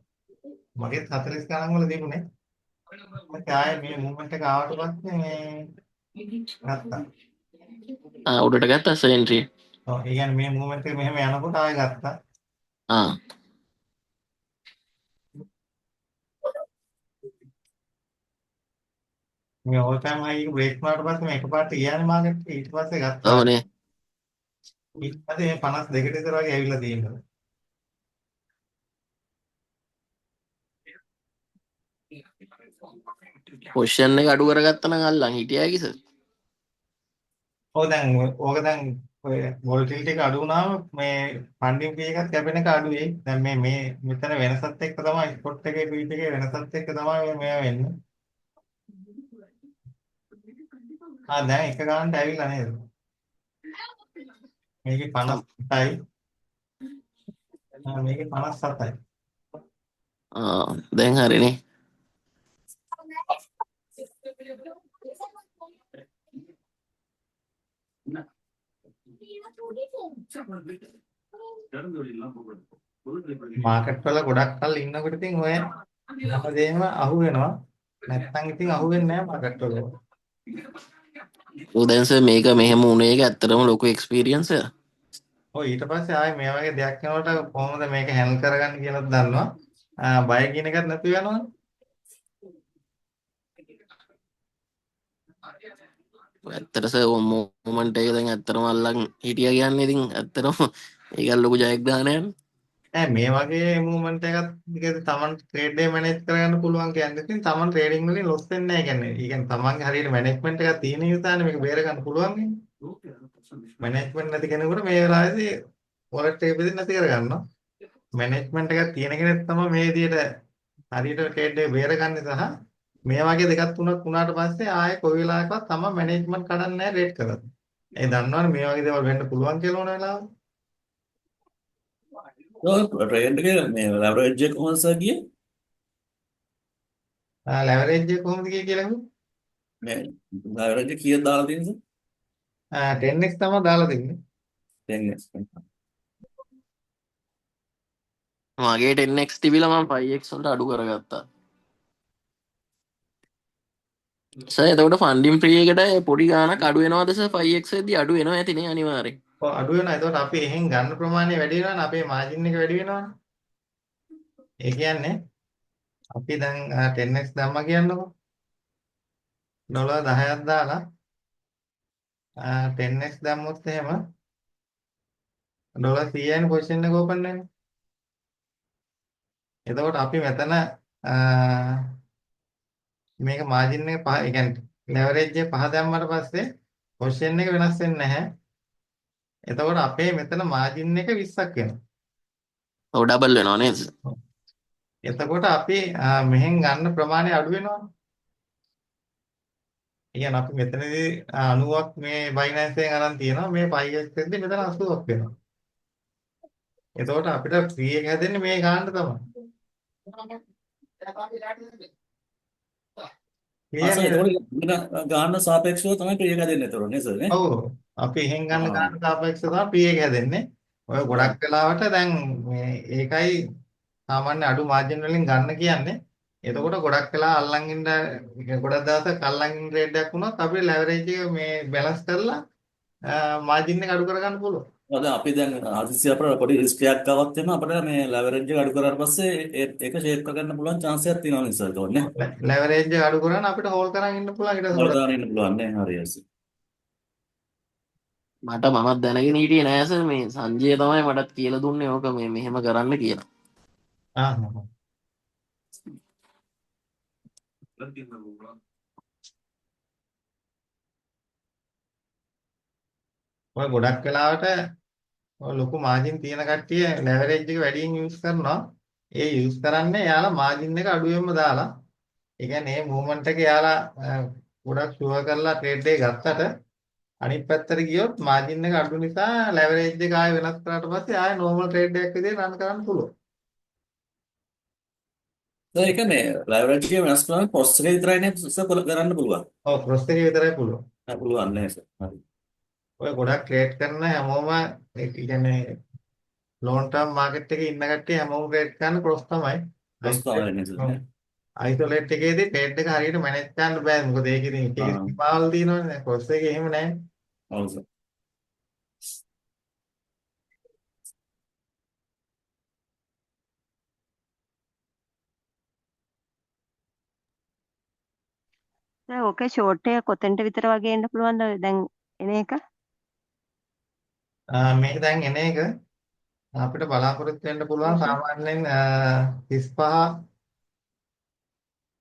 මගේ 40 ගණන් වල තිබුණේ. මම ආයේ මේ මූවමන්ට් එක ආවට පස්සේ මේ ගත්තා. උඩට ගත්තා සර් එන්ට්‍රි ඔව් ඒ කියන්නේ මේ මූවමන්ට් එක මෙහෙම යනකොට ආයෙ ගත්තා. ආ මේ ඕල් ටයිම් හයි එක බ්‍රේක් වුණාට පස්සේ මේ එකපාරට ගියානේ මාකට් එක. ඊට පස්සේ ගත්තා. ඔව්නේ ඊට පස්සේ මේ 52ට විතර වගේ ඇවිල්ලා තියෙනවා. පොසිෂන් එක අඩු කරගත්තා නම් අල්ලන් හිටියා හැකි සර් ඔව් දැන් ඕක දැන් ඔය වොලටිලිටි එක අඩු වුණාම මේ ෆන්ඩින් ෆී එකත් කැපෙන එක අඩු වෙයි. දැන් මේ මෙතන වෙනසත් එක්ක තමයි ස්පොට් එකේ ට්වීට් එකේ වෙනසත් එක්ක තමයි මේවා වෙන්නේ. දැන් එක ගන්නට ඇවිල්ලා නේද? මේකේ 57යි. මේකේ 57යි. දැන් හරිනේ මාකට් වල ගොඩක් කල් ඉන්නකොට ඉතින් ඔය හැමදේම අහු වෙනවා. නැත්තම් ඉතින් අහු වෙන්නේ නැහැ මාකට් වල. දැන් සර් මේක මෙහෙම වුණේ එක ඇත්තටම ලොකු එක්ස්පීරියන්ස් එක ඔය ඊට පස්සේ ආයේ මේ වගේ දෙයක් වෙනකොට කොහොමද මේක හැන්ඩල් කරගන්න කියලාත් දන්නවා. බය කියන එකත් නැති වෙනවනේ. ඇත්තට සර් මූවමන්ට් එක දැන් ඇත්තටම අල්ලන් හිටියා කියන්නේ ඉතින් ඇත්තටම ඒක ලොකු ජයග්‍රහණයක් මේ වගේ මූවමන්ට් එකක් දිගට තමන් ට්‍රේඩ් එක මැනේජ් කරගන්න පුළුවන් කියන්නේ ඉතින් තමන් ට්‍රේඩින් වලින් ලොස් වෙන්නේ නැහැ කියන්නේ. ඒ කියන්නේ තමන්ගේ හරියට මැනේජ්මන්ට් එකක් තියෙන නිසානේ මේක බේර ගන්න පුළුවන් වෙන්නේ. මැනේජ්මන්ට් නැති කෙනෙකුට මේ වෙලාවේදී වොලට් එක බෙදෙන්න නැති කරගන්නවා. මැනේජ්මන්ට් එකක් තියෙන කෙනෙක් තමයි මේ විදිහට හරියට ට්‍රේඩ් එක බේරගන්නේ සහ මේ වගේ දෙකක් තුනක් වුණාට පස්සේ ආයේ කොයි වෙලාවකවත් තමයි මැනේජ්මන්ට් කඩන්නේ නැහැ රේට් කරලා. ඒ දන්නවනේ මේ වගේ දේවල් වෙන්න පුළුවන් කියලා ඕන වෙලාවක. ට්‍රේඩ් එකේ මේ ලෙවරේජ් එක කොහොමද සර් ගියේ? ලෙවරේජ් එක කොහොමද කියලා කිව්වේ? මේ ලෙවරේජ් එක කීයද දාලා තියෙනවද? 10x තමයි දාලා තින්නේ. 10x. මගේ 10x තිබිලා මම 5x වලට අඩු කරගත්තා. සර් එතකොට ෆන්ඩින් ෆ්‍රී එකට පොඩි ගාණක් අඩු වෙනවද සර් 5x එද්දි අඩු වෙනවා ඇතිනේ අනිවාර්යෙන්. ඔව් අඩු වෙනවා. ඒතකොට අපි එහෙන් ගන්න ප්‍රමාණය වැඩි වෙනවනේ අපේ මාජින් එක වැඩි වෙනවනේ. ඒ කියන්නේ අපි දැන් 10x දැම්මා කියන්නකො. ඩොලර් 10ක් දාලා 10x දැම්මොත් එහෙම ඩොලර් 100යිනේ පොසිෂන් එක ඕපන් වෙන්නේ. එතකොට අපි මෙතන මේක මාජින් එක 5 ඒ කියන්නේ ලෙවරේජ් එක 5 දැම්මට පස්සේ පොසිෂන් එක වෙනස් වෙන්නේ නැහැ. එතකොට අපේ මෙතන මාජින් එක 20ක් වෙනවා. ඔව් ඩබල් වෙනවා නේද සර්? එතකොට අපි මෙහෙන් ගන්න ප්‍රමාණය අඩු වෙනවා. ඒ කියන්නේ අපි මෙතනදී 90ක් මේ බයිනන්ස් එකෙන් අරන් තියෙනවා. මේ 5x එකදී මෙතන 80ක් වෙනවා. එතකොට අපිට ෆ්‍රී එක හැදෙන්නේ මේ ගන්න තමයි. ආසයි කියන්නේ එතකොට ගාන සාපේක්ෂව තමයි ට්‍රේඩ් එක දෙන්නේ එතකොට නේ සර් නේ? ඔව් අපි එහෙන් ගන්න ආ. ගන්න සාපේක්ෂව තමයි ෆ්‍රී එක හැදෙන්නේ. ඔය ගොඩක් වෙලාවට දැන් මේ ඒකයි සාමාන්‍ය අඩු මාර්ජින් වලින් ගන්න කියන්නේ. එතකොට ගොඩක් වෙලා අල්ලන් ඉන්න ගොඩක් දවසක් අල්ලන් ඉන්න ට්‍රේඩ් එකක් වුණොත් අපේ ලෙවරේජ් එක මේ බැලන්ස් කරලා මාර්ජින් එක අඩු කරගන්න පුළුවන්. දැන් අපි දැන් හදිස්සිය අපිට පොඩි රිස්ක් එකක් ආවත් එම අපිට මේ ලෙවරේජ් එක අඩු කරාට පස්සේ ඒක ෂේප් කරගන්න පුළුවන් chance එකක් තියෙනවා නේ සර් එතකොට නේ? ලෙවරේජ් එක අඩු කරගෙන අපිට හෝල් කරන් ඉන්න පුළුවන් ඊට පස්සේ වල ගොඩක් දාන්න ඉන්න පුළුවන් නේ හරි හරි. මට මමත් දැනගෙන හිටියේ නෑ සර් මේ සංජය තමයි මටත් කියලා දුන්නේ ඕක මේ මෙහෙම කරන්න කියලා. ආ ඔය ගොඩක් වෙලාවට ඔය ලොකු මාර්ජින් තියෙන කට්ටිය ලෙවරේජ් එක වැඩියෙන් යූස් කරනවා. ඒ යූස් කරන්නේ යාලා මාර්ජින් එක අඩුවෙන්ම දාලා. ඒ කියන්නේ මේ මූවමන්ට් එක යාලා ගොඩක් ෂුවර් කරලා ට්‍රේඩ් එක ගත්තට අනිත් පැත්තට ගියොත් මාර්ජින් එක අඩු නිසා ලෙවරේජ් එක ආයෙ වෙනස් කරාට පස්සේ ආයෙ නෝමල් ට්‍රේඩ් එකක් විදිහට රන් කරන්න පුළුවන්. ඒ කියන්නේ ලෙවරේජ් එක වෙනස් කරන කොස්ට් එක විතරයි නේ සර් කරන්න පුළුවන්. ඔව් ක්‍රොස් එක විතරයි පුළුවන්. පුළුවන් නේ සර්. හරි. ඔය ගොඩක් ට්‍රේඩ් කරන හැමෝම ඒ කියන්නේ ලොන් ටර්ම් මාකට් එකේ ඉන්න කට්ටිය හැමෝම ට්‍රේඩ් කරන ක්‍රොස් තමයි. කොස්ට් තමයි නේ සර් නේ. අයිසොලේට් එකේදී ට්‍රේඩ් එක හරියට මැනේජ් කරන්න බෑ. මොකද ඒක ඉතින් එක එක ආ. සීමාවල් තියෙනවනේ. දැන් ක්‍රොස් එකේ එහෙම නැහැ. ඔව් සර්. දැන් ඕකේ ෂෝට් එක කොතෙන්ට විතර වගේ එන්න පුළුවන්ද දැන් එන එක? මේක දැන් එන එක අපිට බලාපොරොත්තු වෙන්න පුළුවන් සාමාන්‍යයෙන් 35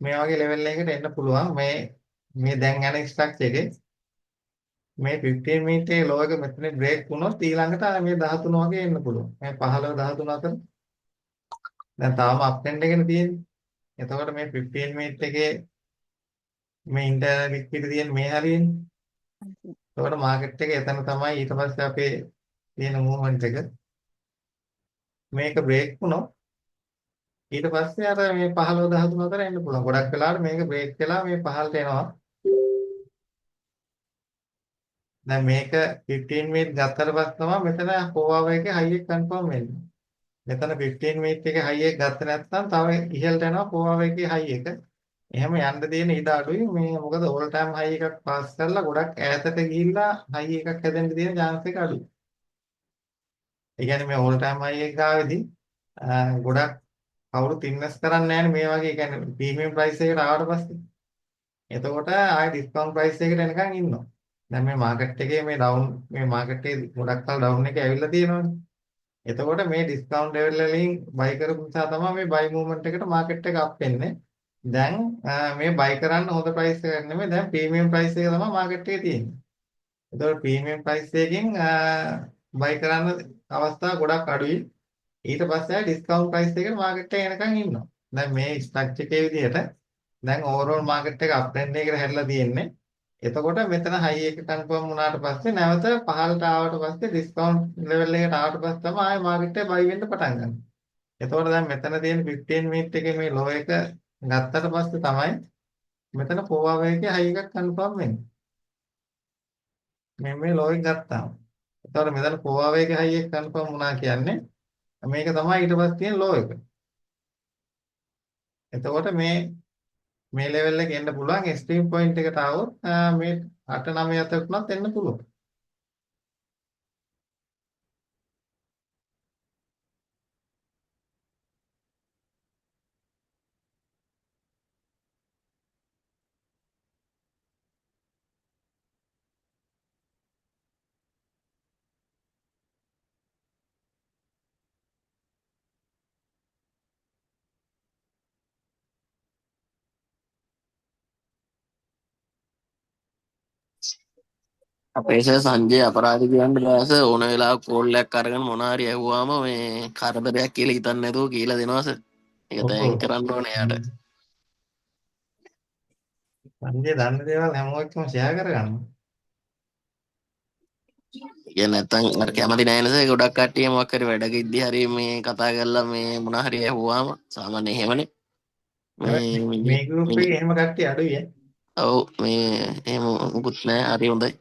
මේ වගේ ලෙවල් එකකට එන්න පුළුවන්. මේ දැන් යන ස්ට්‍රක්චර් එකේ මේ 15 මිනිත්ේ ලෝ එක මෙතන බ්‍රේක් වුණොත් ඊළඟට මේ 13 වගේ එන්න පුළුවන්. මේ 15 13 අතර දැන් තාම අප් ට්‍රෙන්ඩ් එකනේ තියෙන්නේ. එතකොට මේ 15 මිනිත් එකේ මේ ඉන්ටර්නල් ලික්විඩ් තියෙන මේ හරියන්නේ. එතකොට මාකට් එක එතන තමයි ඊට පස්සේ අපේ තියෙන මූවමන්ට් එක මේක බ්‍රේක් වුණොත් ඊට පස්සේ අර මේ 15 13 අතර එන්න පුළුවන්. ගොඩක් වෙලාවට මේක බ්‍රේක් වෙලා මේ 15ට එනවා. දැන් මේක 15 මිනිත් ගත්තට පස්සේ තමයි මෙතන පෝවාව එකේ හයි එක කන්ෆර්ම් වෙන්නේ. මෙතන 15 මිනිත් එකේ හයි එක ගත්තේ නැත්නම් තව ඉහළට යනවා පෝවාව එකේ හයි එක. එහෙම යන්න තියෙන ඉඩ අඩුයි. මේ මොකද ඕල් ටයිම් හයි එකක් පාස් කරලා ගොඩක් ඈතට ගිහිල්ලා හයි එකක් හැදෙන්න තියෙන chance එක අඩුයි. ඒ කියන්නේ මේ ඕල් ටයිම් හයි එක ගාවේදී ගොඩක් කවුරුත් ඉන්වෙස්ට් කරන්නේ නැහැ මේ වගේ කියන්නේ ප්‍රීමියම් ප්‍රයිස් එකකට ආවට පස්සේ. එතකොට ආයෙ ඩිස්කවුන්ට් ප්‍රයිස් එකකට එනකන් ඉන්නවා. දැන් මේ මාකට් එකේ මේ මාකට් එකේ ගොඩක් කල් ඩවුන් එකේ ඇවිල්ලා තියෙනවානේ. එතකොට මේ ඩිස්කවුන්ට් ලෙවල් වලින් බයි කරපු නිසා තමයි මේ බයි මූවමන්ට් එකට මාකට් එක අප් වෙන්නේ. දැන් මේ බයි කරන්න හොඳ ප්‍රයිස් එකක් නෙමෙයි දැන් ප්‍රීමියම් ප්‍රයිස් එක තමයි මාකට් එකේ තියෙන්නේ. එතකොට ප්‍රීමියම් ප්‍රයිස් එකකින් බයි කරන්න අවස්ථා ගොඩක් අඩුයි. ඊට පස්සේ ආයි ඩිස්කවුන්ට් ප්‍රයිස් එකේ මාකට් එක එනකන් ඉන්නවා. දැන් මේ ස්ට්‍රක්චර් එකේ විදිහට දැන් ඕවරෝල් මාකට් එක අප් ට්‍රෙන්ඩ් එකකට හැරිලා තියෙන්නේ. එතකොට මෙතන හයි එක කන්ෆර්ම් වුණාට පස්සේ නැවත පහළට ආවට පස්සේ ඩිස්කවුන්ට් ලෙවල් එකට ආවට පස්සේ තමයි ආයි මාකට් එක බයි වෙන්න පටන් ගන්න. එතකොට දැන් මෙතන තියෙන 15 මිනිත් එකේ මේ ලෝ එක ගත්තට පස්සේ තමයි මෙතන පෝවා වේගයේ හයි එකක් කන්ෆර්ම් වෙන්නේ. මේ ලෝ එක ගත්තාම. එතකොට මෙතන පෝවා වේගයේ හයි එක කන්ෆර්ම් වුණා කියන්නේ මේක තමයි ඊට පස්සේ තියෙන ලෝ එක. එතකොට මේ ලෙවල් එක එන්න පුළුවන් එක්ස්ට්‍රීම් පොයින්ට් එකට આવොත් මේ 8 9 අතරටත් එන්න පුළුවන්. අපේ සර් සංජය අපරාධ කියන්න බෑස ඕන වෙලාවක කෝල් එකක් අරගෙන මොන හරි ඇහුවාම මේ කරදරයක් කියලා හිතන්නේ නැතුව කියලා දෙනවා සර්. ඒක තෑන්ක් ඔව්. කරන්න ඕනේ යාට. සංජය දන්න දේවල් හැමෝම එක්කම ෂෙයා කරගන්න. ඒක නැත්තම් අර කැමති නැහැ නේද ගොඩක් කට්ටිය මොකක් හරි වැඩක ඉද්දි හරි මේ කතා කරලා මේ මොන හරි ඇහුවාම සාමාන්‍ය එහෙමනේ. මේ මේ ගෲප් එකේ එහෙම කට්ටිය අඩුයි ඈ. ඔව් මේ එහෙම මුකුත් නැහැ හරි හොඳයි.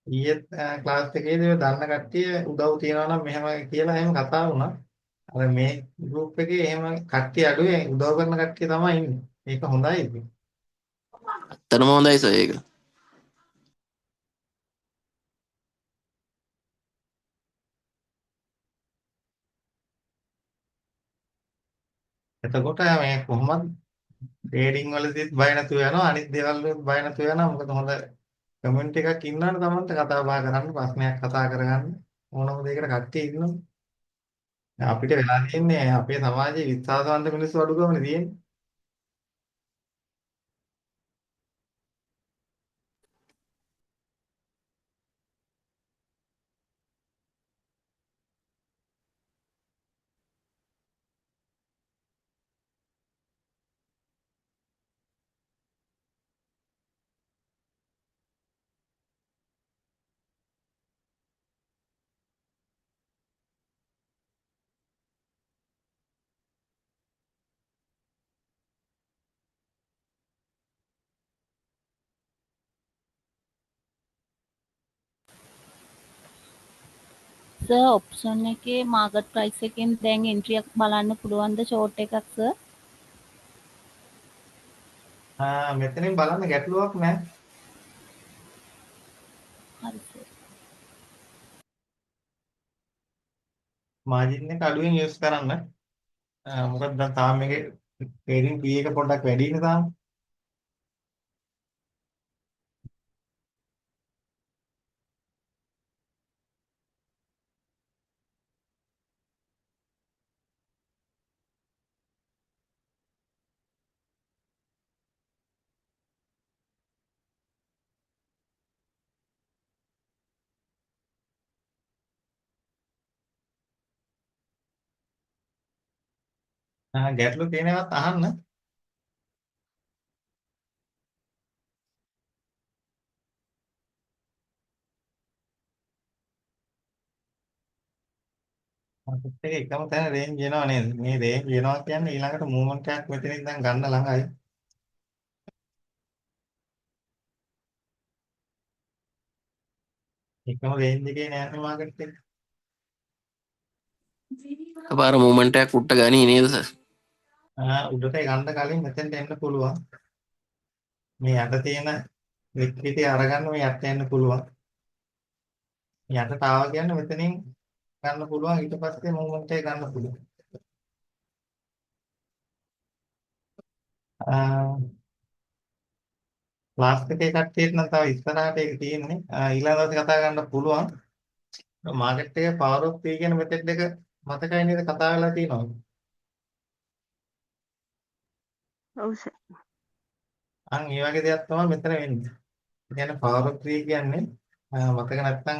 ඊයේ ක්ලාස් එකේදී ඔය දන්න කට්ටිය උදව් තියනවා නම් මෙහෙම කියලා එහෙම කතා වුණා. අර මේ ගෲප් එකේ එහෙම කට්ටිය අඩුයි උදව් කරන කට්ටිය තමයි ඉන්නේ. ඒක හොඳයි ඉතින්. ඇත්තටම හොඳයි සර් ඒක. එතකොට මේ කොහොමද ට්‍රේඩින් වලදීත් බය නැතුව යනවා අනිත් දේවල් වලත් බය නැතුව යනවා. මොකද හොඳ කමෙන්ට් එකක් ඉන්නවනේ Tamanට කතා බහ කරන්න ප්‍රශ්නයක් කතා කරගන්න ඕනම දෙයකට කට්ටිය ඉන්නවා. දැන් අපිට වෙලා තියෙන්නේ අපේ සමාජයේ විශ්වාසවන්ත මිනිස්සු අඩුකමනේ තියෙන්නේ. සර් ඔප්ෂන් එකේ මාකට් ප්‍රයිස් එකෙන් දැන් එන්ට්‍රියක් බලන්න පුළුවන්ද ෂෝට් එකක් සර්? මෙතනින් බලන්න ගැටලුවක් නැහැ. හරි සර්. මාජින් එක අඩුවෙන් යූස් කරන්න. මොකද දැන් තාම මේකේ ට්‍රේඩින් ෆී එක පොඩ්ඩක් වැඩිනේ තාම. ගැටලු තියෙනවත් අහන්න. මාකට් එකේ එකම තැන රේන්ජ් එනවා නේද? මේ රේන්ජ් එනවා කියන්නේ ඊළඟට මූවමන්ට් එකක් මෙතනින් දැන් ගන්න ළඟයි. එකම රේන්ජ් එකේ නෑනේ මාකට් එක. අපාර මූමන්ට් එකක් උට්ට ගනී නේද සර්? උඩට ගන්න කලින් මෙතෙන්ට එන්න පුළුවන්. මේ යට තියෙන ලික්විඩිටි අරගන්න මේ යට එන්න පුළුවන්. යටට ආවා කියන්නේ මෙතනින් ගන්න පුළුවන් ඊට පස්සේ මූවමන්ට් එක ගන්න පුළුවන්. ලාස්ට් එකේ කට්ටියට නම් තව ඉස්සරහට ඒක තියෙන්නේ. ඊළඟ දවසේ කතා කරන්න පුළුවන්. මාකට් එකේ පවර් ඔෆ් 3 කියන මෙතෙඩ් එක මතකයි නේද කතා වෙලා තියෙනවා. ඔව් සර්. ඒ වගේ දෙයක් තමයි මෙතන වෙන්නේ. ඒ කියන්නේ power of 3 කියන්නේ මතක නැත්නම්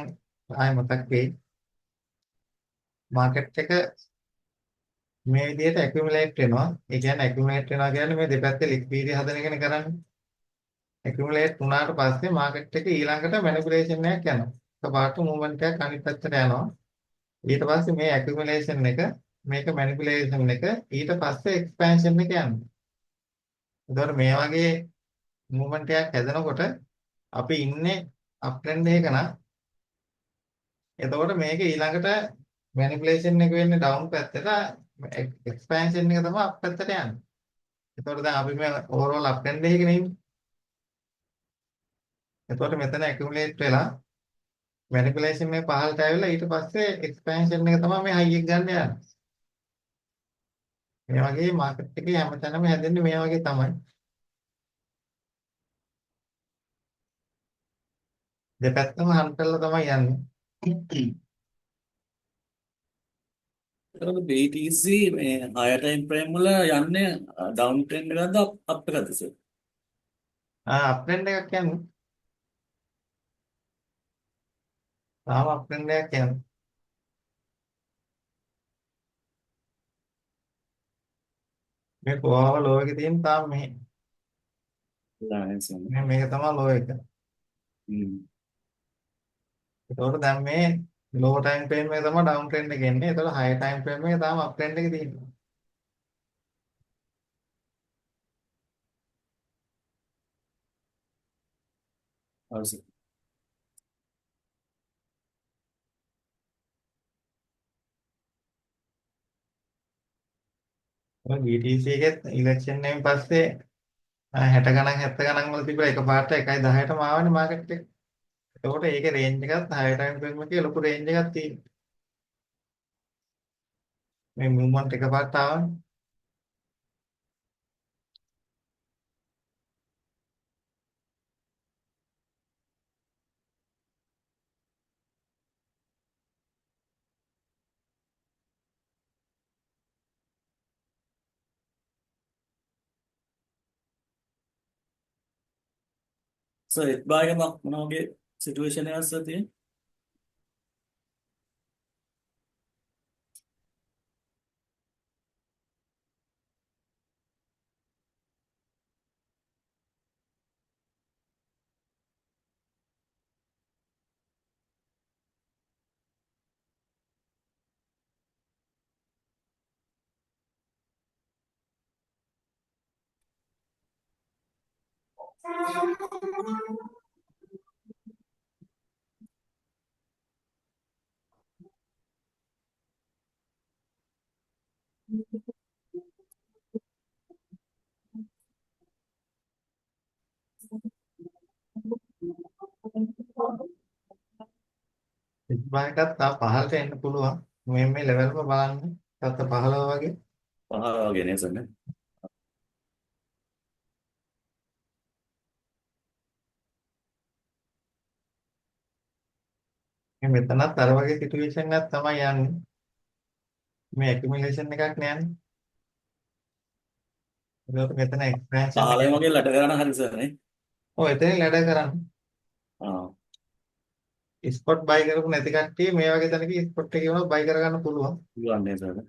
ආයෙ මතක් වෙයි. මාකට් එක මේ විදිහට ඇකියුමුලේට් වෙනවා. ඒ කියන්නේ ඇකියුමුලේට් වෙනවා කියන්නේ මේ දෙපැත්තේ ලික්විඩිටි හදන එකනේ කරන්නේ. ඇකියුමුලේට් වුණාට පස්සේ මාකට් එක ඊළඟට මැනිපුලේෂන් එකක් යනවා. එකපාරට මූවමන්ට් එකක් අනිත් පැත්තට යනවා. ඊට පස්සේ මේ ඇකියුමුලේෂන් එක මේක මැනිපුලේෂන් එක ඊට පස්සේ එක්ස්පැන්ෂන් එක යනවා. එතකොට මේ වගේ මූවමන්ට් එකක් හැදෙනකොට අපි ඉන්නේ අප් ට්‍රෙන්ඩ් එකක නම් එතකොට මේක ඊළඟට මැනිපුලේෂන් එක වෙන්නේ ඩවුන් පැත්තට එක්ස්පැන්ෂන් එක තමයි අප් පැත්තට යන්නේ. එතකොට දැන් අපි මේ ඕවරෝල් අප් ට්‍රෙන්ඩ් එකකනේ ඉන්නේ. එතකොට මෙතන ඇකියුමුලේට් වෙලා මැනිපුලේෂන් එක පහළට ආවිලා ඊට පස්සේ එක්ස්පැන්ෂන් එක තමයි මේ හයි එක ගන්න යන්නේ. මේ වගේ මාකට් එකේ හැමතැනම හැදෙන්නේ මේ වගේ තමයි. දෙපැත්තම හම් කරලා තමයි යන්නේ. එතකොට BTC මේ higher time frame වල යන්නේ down trend එකක්ද up එකක්ද සර්? අප් ට්‍රෙන්ඩ් එකක් කියන්නේ. තාම අප් ට්‍රෙන්ඩ් එකක් යන්නේ. මේ කොහොම ලෝ එකේ තියෙන තාම මෙහෙ. මේක තමයි ලෝ එක. එතකොට දැන් මේ ලෝ ටයිම් ෆ්‍රේම් එක තමයි ඩවුන් ට්‍රෙන්ඩ් එක එන්නේ. එතකොට හයි ටයිම් ෆ්‍රේම් එක තාම අප් ට්‍රෙන්ඩ් එකේ තියෙනවා. හරි සර්. ඔය BTC එකෙත් ඉලෙක්ෂන් එකෙන් පස්සේ 60 ගණන් 70 ගණන් වල තිබ්බා එකපාරට 1.10ටම ආවනේ මාකට් එක. එතකොට ඒකේ රේන්ජ් එකත් හයි ටයිම් ෆ්‍රේම් එකේ ලොකු රේන්ජ් එකක් තියෙනවා. මේ මූවමන්ට් එකපාරට ආවනේ. සර් එත් බාගේ මොන වගේ සිටුේෂන් එකක්ද සර් තියෙන්නේ? එකත් තා පහළට එන්න පුළුවන්. මේ ලෙවල්ම බලන්න. තත්ත 15 වගේ. 15 වගේ නේ සර් නේ. මේ මෙතනත් අර වගේ සිටුේෂන් එකක් තමයි යන්නේ. මේ ඇකියුමුලේෂන් එකක් නෑනේ. ඒකට මෙතන එක්ස්පැන්ෂන් 15 වගේ ලැට කරන හරි සර් නේ. ඔව් එතනින් ලැඩ කරන්න. ආ. ස්පොට් බයි කරපු නැති කට්ටිය මේ වගේ තැනක ස්පොට් එකේ වුණා බයි කරගන්න පුළුවන්. පුළුවන් නේ සර්.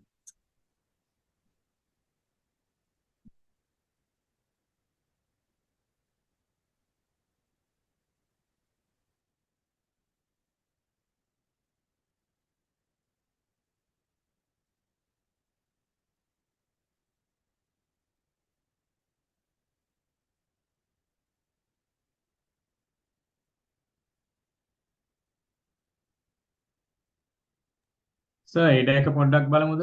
සර් ඉඩ එක පොඩ්ඩක් බලමුද?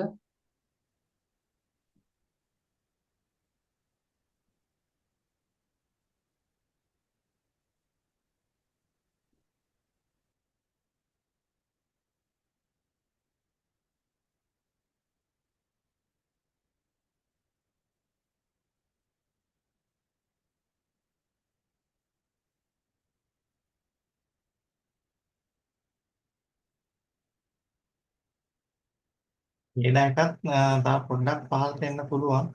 ඊට එකත් තා පොඩ්ඩක් පහළට එන්න පුළුවන්.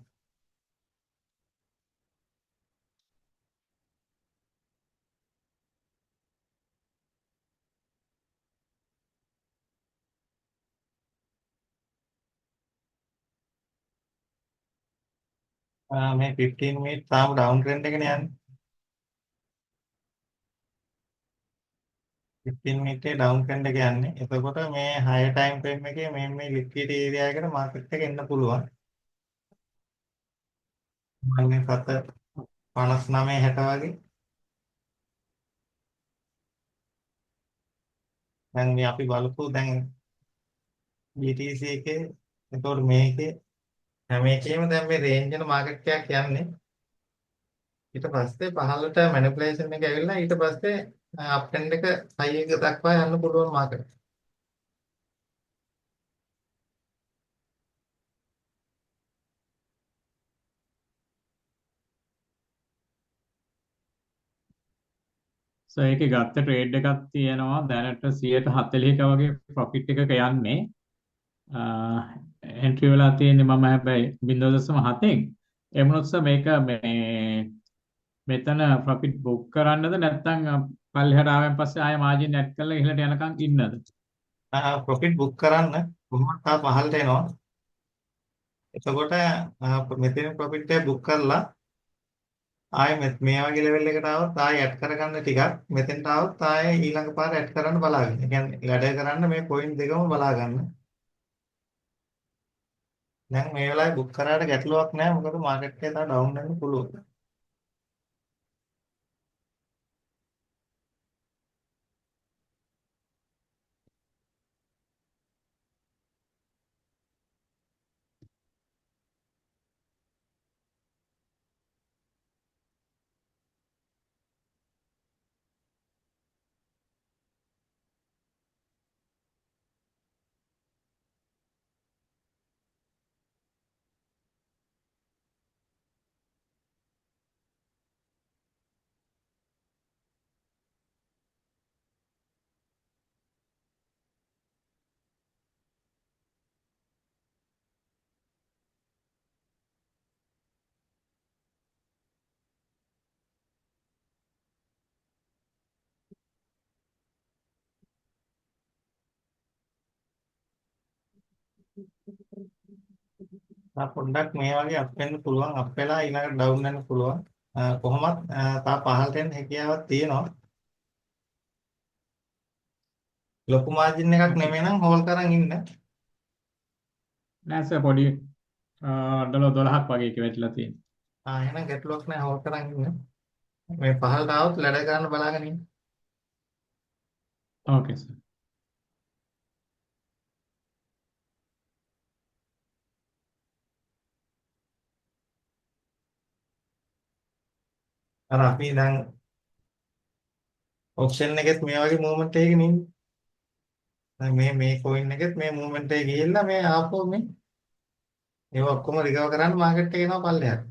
මේ 15 මිනිත් තාම ඩවුන් ට්‍රෙන්ඩ් එකනේ යන්නේ. 15 මිනිත්ේ ඩවුන් ට්‍රෙන්ඩ් එක යන්නේ. එතකොට මේ හයර් ටයිම් ෆ්‍රේම් එකේ මේ ලික්විඩිටි ඒරියා එකට මාකට් එක එන්න පුළුවන්. මම මේ 59 60 වගේ. දැන් මේ අපි බලපු දැන් BTC එකේ එතකොට මේකේ හැම එකේම දැන් මේ රේන්ජ් එක මාකට් එකක් යන්නේ. ඊට පස්සේ පහළට මැනිපුලේෂන් එක ඇවිල්ලා ඊට පස්සේ අප් ට්‍රෙන්ඩ් එක හයි එක දක්වා යන්න පුළුවන් මාකට්. සෝ ඒකේ ගත්ත ට්‍රේඩ් එකක් තියෙනවා දැනට 140ක වගේ ප්‍රොෆිට් එකක යන්නේ. එන්ට්‍රි වෙලා තියෙන්නේ මම හැබැයි 0.7න්. ඒ මොනොත් මේක මේ මෙතන ප්‍රොෆිට් බුක් කරන්නද නැත්නම් පල්ලෙහාට ආවෙන් පස්සේ ආයෙ මාජින් ඇඩ් කරලා ඉහළට යනකම් ඉන්නද? ප්‍රොෆිට් බුක් කරන්න කොහොමද තා පහළට එනවා. එතකොට මෙතන ප්‍රොෆිට් එක බුක් කරලා ආයෙ මේ වගේ ලෙවල් එකට ආවොත් ආයෙ ඇඩ් කරගන්න ටිකක් මෙතෙන්ට ආවොත් ආයෙ ඊළඟ පාර ඇඩ් කරන්න බලාගන්න. ඒ කියන්නේ වැඩ කරන්න මේ පොයින්ට් දෙකම බලා ගන්න. දැන් මේ වෙලාවේ බුක් කරාට ගැටලුවක් නැහැ මොකද මාකට් එක තා ඩවුන් වෙන්න පුළුවන්. පොඩ්ඩක් මේ වගේ අප් වෙන්න පුළුවන් අප් වෙලා ඊළඟට ඩවුන් වෙන්න පුළුවන්. කොහොමත් තා පහළට එන්න හැකියාවක් තියෙනවා. ලොකු මාජින් එකක් නෙමෙයි නම් හෝල් කරන් ඉන්න. නෑ සර් පොඩි ඩොලර් 12ක් වගේ එක වැටිලා තියෙනවා. එහෙනම් ගැටලුවක් නැහැ හෝල් කරන් ඉන්න. මේ පහළට ආවොත් ලැඩ ගන්න බලාගෙන ඉන්න. ඕකේ සර්. අර අපි දැන් ඔප්ෂන් එකෙත් මේ වගේ මූවමන්ට් එකක නෙන්නේ. දැන් මේ කොයින් එකෙත් මේ මූවමන්ට් එක ගිහිල්ලා මේ ආපහු මේ ඒව ඔක්කොම රිකවර් කරන්න මාකට් එක එනවා පල්ලෙහාට.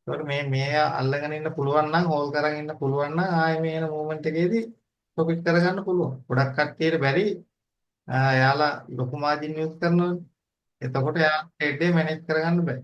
ඒකට මේ අල්ලගෙන ඉන්න පුළුවන් නම් හෝල් කරන් ඉන්න පුළුවන් නම් ආයේ මේ එන මූවමන්ට් එකේදී ප්‍රොෆිට් කරගන්න පුළුවන්. ගොඩක් කට්ටියට බැරි එයාලා ලොකු මාජින් යූස් කරනවනේ. එතකොට එයා ට්‍රේඩ් එක මැනේජ් කරගන්න බෑ.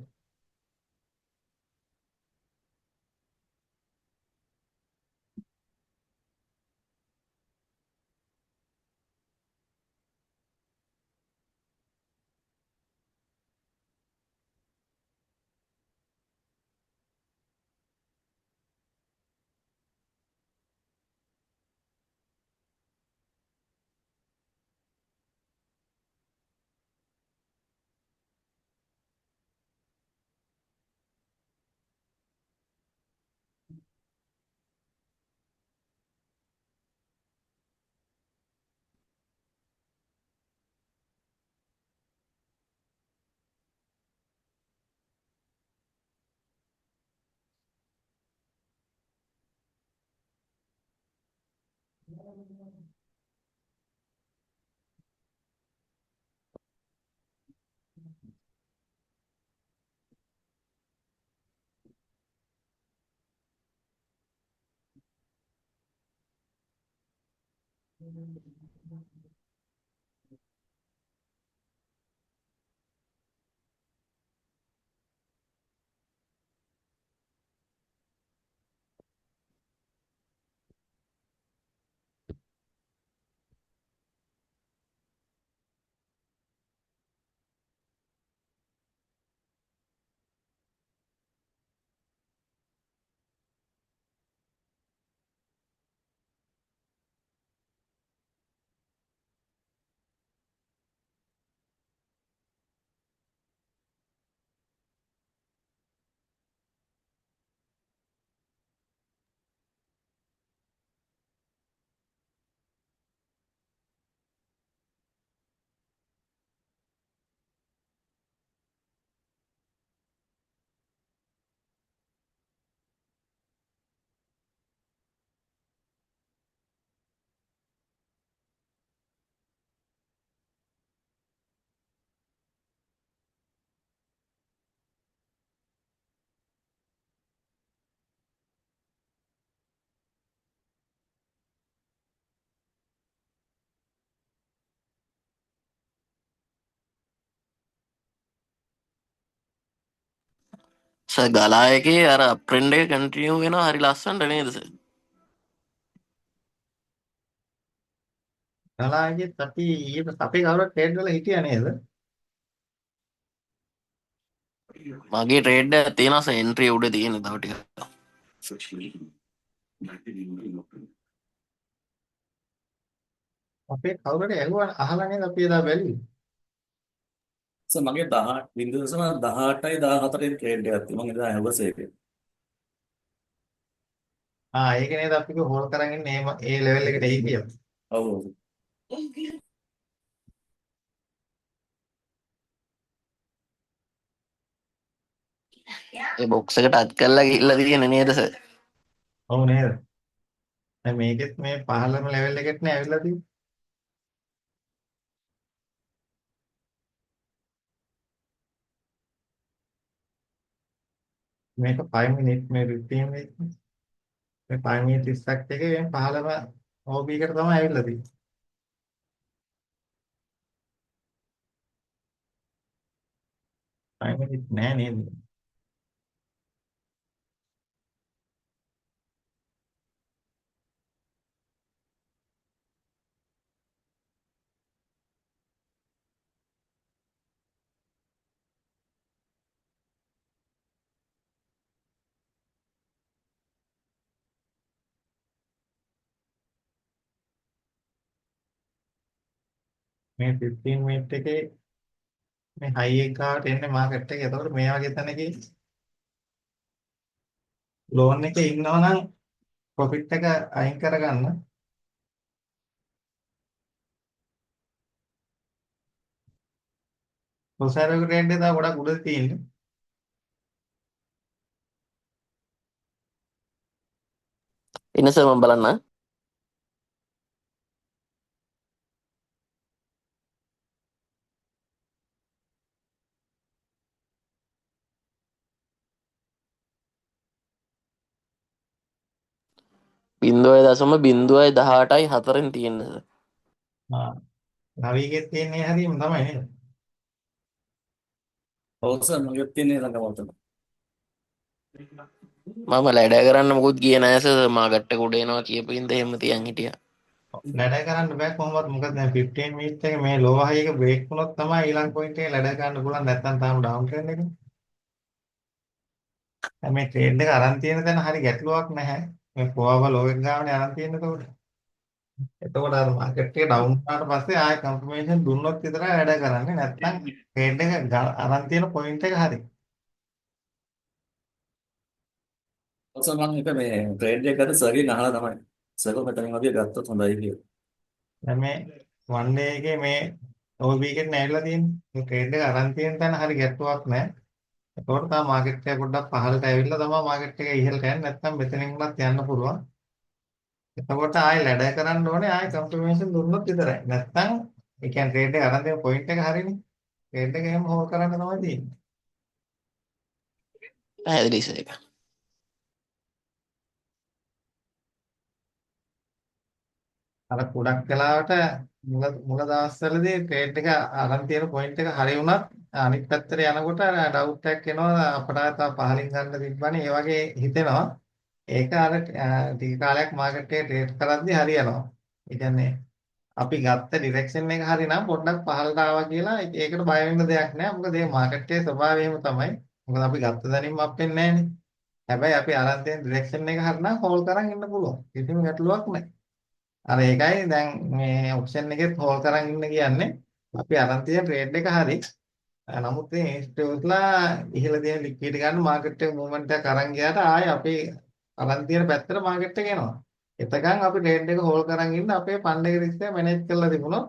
ගලා එකේ අර අප්ට්‍රෙන්ඩ් එක කන්ටිනියු වෙනවා හරි ලස්සනට නේද සර්? ගලාගෙත් අපි ඊට අපේ කවුරුත් ට්‍රේඩ් වල හිටියා නේද? මගේ ට්‍රේඩ් එක තියෙනවා සර් එන්ට්‍රි උඩ තියෙන තව ටිකක්. අපේ කවුරුත් ඇහුවා අහලා නේද අපි එදා බැලුවේ. සර් මගේ 18.18යි 14යි ට්‍රේඩ් එකක් තියෙනවා. මම එදා ඇහුවා සර් ඒක. ඒක නේද අපි හෝල් කරන් ඉන්නේ ඒ ලෙවල් එකට එයි කියලා. ඔව් ඔව්. ඒ බොක්ස් එක ටච් කරලා ගිහිල්ලා තියෙන නේද සර්? ඔව් නේද? දැන් මේකෙත් මේ 15ම ලෙවල් එකට නේ ඇවිල්ලා තියෙන්නේ. මේක 5 මිනිත් මේ 15 මිනිත් මේ 5 මිනිත් 30ක් එකේ මේ 15ම OB එකට තමයි ඇවිල්ලා තියෙන්නේ. 5 මිනිත් නෑ නේද? මේ 15 මිනිත් එකේ මේ හයි එක ගාවට එන්නේ මාකට් එකේ. එතකොට මේ වගේ තැනකදී ලෝන් එකේ ඉන්නවා නම් ප්‍රොෆිට් එක අයින් කරගන්න. කොසාරක ට්‍රේඩ් එක තව ගොඩක් උඩ තියෙන්නේ. ඉන්න සර් මම බලන්න. බිංදුවයි දශම බිංදුවයි 18යි 4න් තියෙන සර්. ආ නවීගෙත් තියෙන්නේ හරියම තමයි නේද? ඔව් සර් මගේ තියෙන්නේ ළඟම තමයි. මම ලැඩ කරන්න මොකුත් ගියේ නැහැ සර් මාකට් එක උඩ එනවා කියපු ඉඳ එහෙම තියන් හිටියා. ලැඩ කරන්න බෑ කොහොමවත්. මොකද දැන් 15 මිනිත් එක මේ ලෝ හයි එක බ්‍රේක් වුණොත් තමයි ඊළඟ පොයින්ට් එක ලැඩ ගන්න පුළුවන්. නැත්නම් තාම ඩවුන් ට්‍රෙන්ඩ් එකනේ. දැන් මේ ට්‍රේඩ් එක අරන් තියෙන තැන හරි ගැටලුවක් නැහැ. මේ පොවව ලෝ එක ගානේ අරන් තියෙන එතකොට. එතකොට අර මාකට් එක ඩවුන් වුණාට පස්සේ ආයෙ කන්ෆර්මේෂන් දුන්නොත් විතරයි වැඩ කරන්නේ. නැත්නම් ට්‍රේඩ් එක අරන් තියෙන පොයින්ට් එක හරි. ඔව් සර් මම එක මේ ට්‍රේඩ් එක ගත්ත සර්ගෙන් අහලා තමයි. සර් මෙතනින් අපි ගත්තොත් හොඳයි කියලා. දැන් මේ වන් ඩේ එකේ මේ OB එකට නැවිලා තියෙන්නේ. මේ ට්‍රේඩ් එක අරන් තියෙන තැන හරි ගැටලුවක් නැහැ. එතකොට තමයි මාකට් එක පොඩ්ඩක් පහළට ඇවිල්ලා තමයි මාකට් එක ඉහළට යන්නේ. නැත්නම් මෙතනින් උනත් යන්න පුළුවන්. එතකොට ආයෙ ලැඩ කරන්න ඕනේ. ආයෙ කන්ෆර්මේෂන් දුන්නොත් විතරයි. නැත්නම් ඒ කියන්නේ ට්‍රේඩ් එක අරන් තියෙන පොයින්ට් එක හරිනේ. ට්‍රේඩ් එක එහෙම හෝල් කරන්න තමයි තියෙන්නේ. පැහැදිලි සර් ඒක. අර ගොඩක් වෙලාවට මුල දවස්වලදී ට්‍රේඩ් එක අරන් තියෙන පොයින්ට් එක හරි වුණත් අනිත් පැත්තට යනකොට ඩවුට් එකක් එනවා අපට තව පහලින් ගන්න තිබ්බනේ ඒ වගේ හිතෙනවා. ඒක අර ටික කාලයක් මාකට් එකේ ට්‍රේඩ් කරද්දී හරියනවා. ඒ කියන්නේ අපි ගත්ත ඩිරෙක්ෂන් එක හරිනම් පොඩ්ඩක් පහළට ආවා කියලා ඒකට බය වෙන්න දෙයක් නැහැ. මොකද මේ මාකට් එකේ ස්වභාවය එහෙම තමයි. මොකද අපි ගත්ත දැනින්ම අප් වෙන්නේ නැහනේ. හැබැයි අපි අරන් තියෙන ඩිරෙක්ෂන් එක හරිනම් හෝල් කරන් ඉන්න පුළුවන්. කිසිම ගැටලුවක් නැහැ. අර ඒකයි දැන් මේ ඔප්ෂන් එකෙත් හෝල් කරන් ඉන්න කියන්නේ අපි අරන් තියෙන ට්‍රේඩ් එක හරි. නමුත් මේ ඉන්ස්ටිටියුට්ලා ඉහළ තියෙන ලික්විඩ් ගන්න මාකට් එක මූවමන්ට් එක අරන් ගියාට ආයේ අපි අරන් තියෙන පැත්තට මාකට් එක එනවා. එතකන් අපි ට්‍රේඩ් එක හෝල් කරන් ඉන්න අපේ ෆන්ඩ් එක රිස්ක් එක මැනේජ් කරලා තිබුණොත්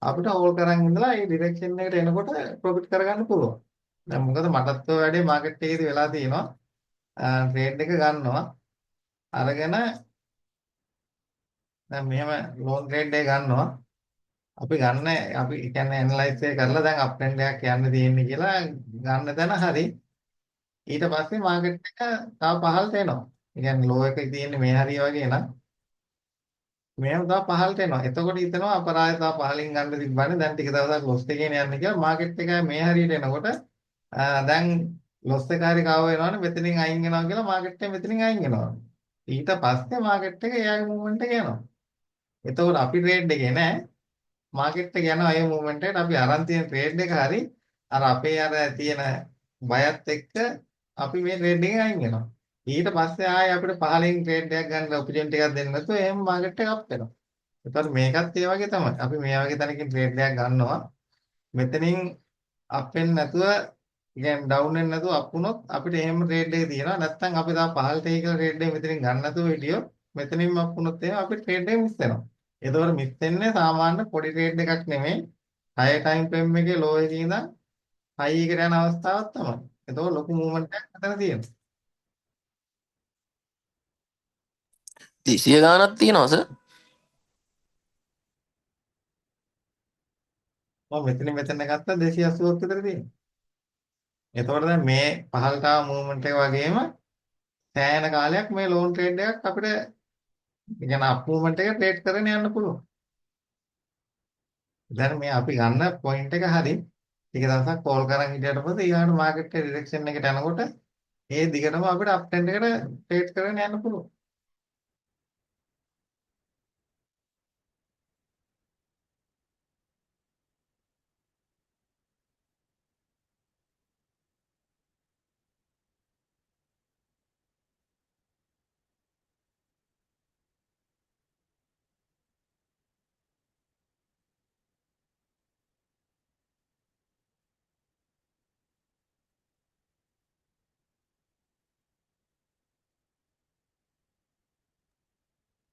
අපිට හෝල් කරන් ඉඳලා මේ ඩිරෙක්ෂන් එකට එනකොට ප්‍රොෆිට් කරගන්න පුළුවන්. දැන් මොකද මටත් ඔය වැඩේ මාකට් එකේදී වෙලා තියෙනවා. ට්‍රේඩ් එක ගන්නවා. අරගෙන දැන් මෙහෙම ලෝන් ට්‍රේඩ් එක ගන්නවා. අපි කියන්නේ ඇනලයිස් එක කරලා දැන් අප් ට්‍රෙන්ඩ් එකක් යන්න තියෙන්නේ කියලා ගන්න තැන හරි ඊට පස්සේ මාකට් එක තව පහළට එනවා. ඒ කියන්නේ ලෝ එකේ තියෙන්නේ මේ හරිය වගේ නම් මෙහෙම තව පහළට එනවා. එතකොට හිතනවා අපරාධ තව පහළින් ගන්න තිබ්බනේ දැන් ටික දවසක් ලොස් එකේ යන්නේ කියලා මාකට් එක මේ හරියට එනකොට දැන් ලොස් එක හරි කව වෙනවනේ මෙතනින් අයින් වෙනවා කියලා මාකට් එක මෙතනින් අයින් වෙනවා. ඊට පස්සේ මාකට් එක එයාගේ මූවමන්ට් එක යනවා. එතකොට අපි ට්‍රේඩ් එකේ නෑ මාකට් එක යනවා ඒ මූවමන්ට් එකට අපි අරන් තියෙන ට්‍රේඩ් එක හරි අර අපේ අර තියෙන බයත් එක්ක අපි මේ ට්‍රේඩ් එකෙන් අයින් වෙනවා. ඊට පස්සේ ආයේ අපිට පහලින් ට්‍රේඩ් එකක් ගන්න ඔපචුනිටි එකක් දෙන්න නැතුව එහෙම මාකට් එක අප් වෙනවා. ඒතකොට මේකත් ඒ වගේ තමයි. අපි මේ වගේ තැනකින් ට්‍රේඩ් එකක් ගන්නවා. මෙතනින් අප් වෙන්නේ නැතුව කියන්නේ ඩවුන් වෙන්නේ නැතුව අප් වුණොත් අපිට එහෙම ට්‍රේඩ් එක තියෙනවා. නැත්නම් අපි තා පහළට ඒ කියලා ට්‍රේඩ් එක මෙතනින් ගන්න නැතුව හිටියොත් මෙතනින්ම අප් වුණොත් එහෙම අපිට ට්‍රේඩ් එක මිස් වෙනවා. ඒතකොට මිස් වෙන්නේ සාමාන්‍ය පොඩි ට්‍රේඩ් එකක් නෙමෙයි. හයි ටයිම් ෆ්‍රේම් එකේ ලෝ එකේ ඉඳන් හයි එකට යන අවස්ථාවක් තමයි. ඒතකොට ලොකු මූවමන්ට් එකක් මෙතන තියෙනවා. 200 ගාණක් තියෙනවා සර්. මම මෙතන ගත්තා 280ක් විතර තියෙනවා. එතකොට දැන් මේ පහළට ආව මූවමන්ට් එක වගේම සෑහෙන කාලයක් මේ ලෝන් ට්‍රේඩ් එකක් අපිට කියන අප් මූවමන්ට් එක ට්‍රේඩ් කරගෙන යන්න පුළුවන්. දැන් මේ අපි ගන්න පොයින්ට් එක හරි ටික දවසක් කෝල් කරන් හිටියට පස්සේ ඊළඟ මාකට් එකේ ඩිරෙක්ෂන් එකට යනකොට ඒ දිගටම අපිට අප් ට්‍රෙන්ඩ් එකට ට්‍රේඩ් කරගෙන යන්න පුළුවන්.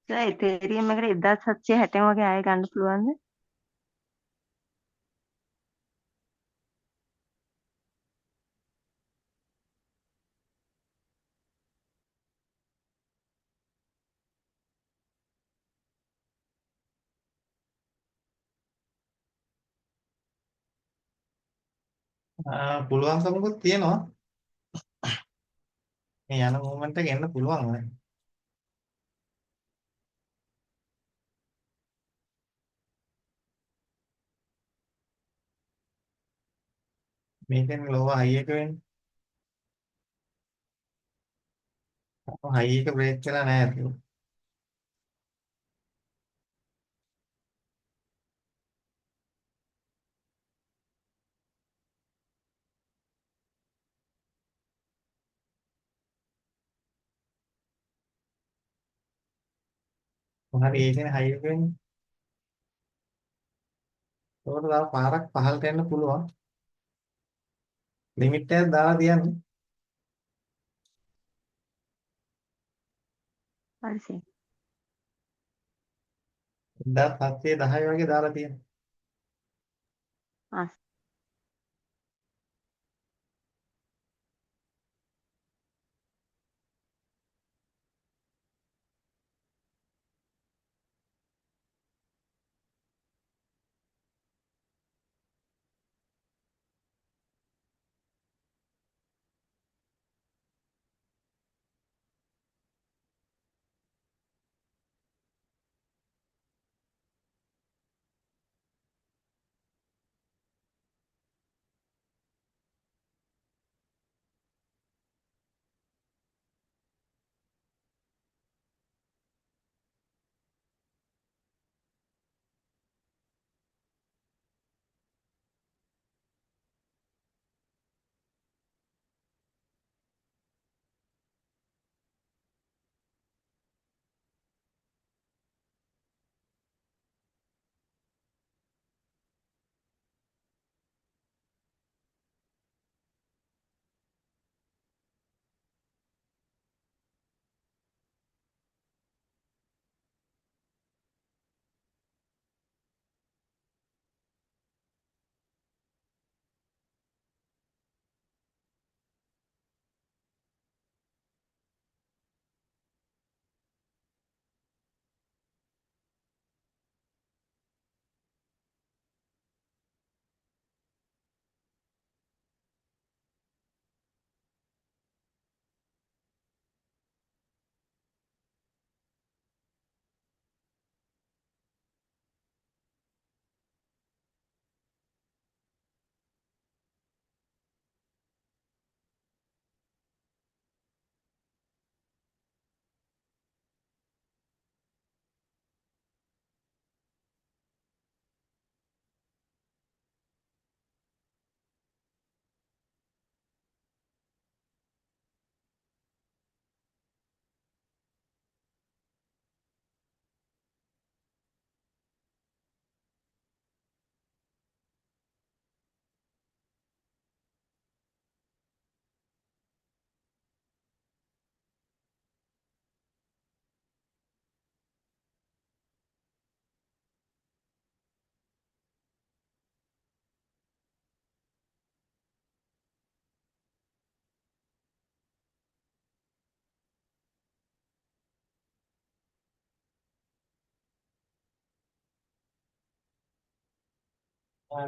සර් ඉතේරියම් එකට 1760 වගේ ආයෙ ගන්න පුළුවන්ද? පුළුවන්කමකුත් තියෙනවා. මේ යන මූවමන්ට් එක එන්න පුළුවන් වෙයි. මේකෙන් ලෝව හයි එක වෙන්නේ. හයි එක බ්‍රේක් වෙලා නැහැ ඒක. හරි ඒකනේ හයි එක වෙන්නේ. ඒකට තව පාරක් පහළට එන්න පුළුවන්. ලිමිට් එකක් දාලා තියන්නේ. හරි සර්. 1710 වගේ දාලා තියෙනවා. ආ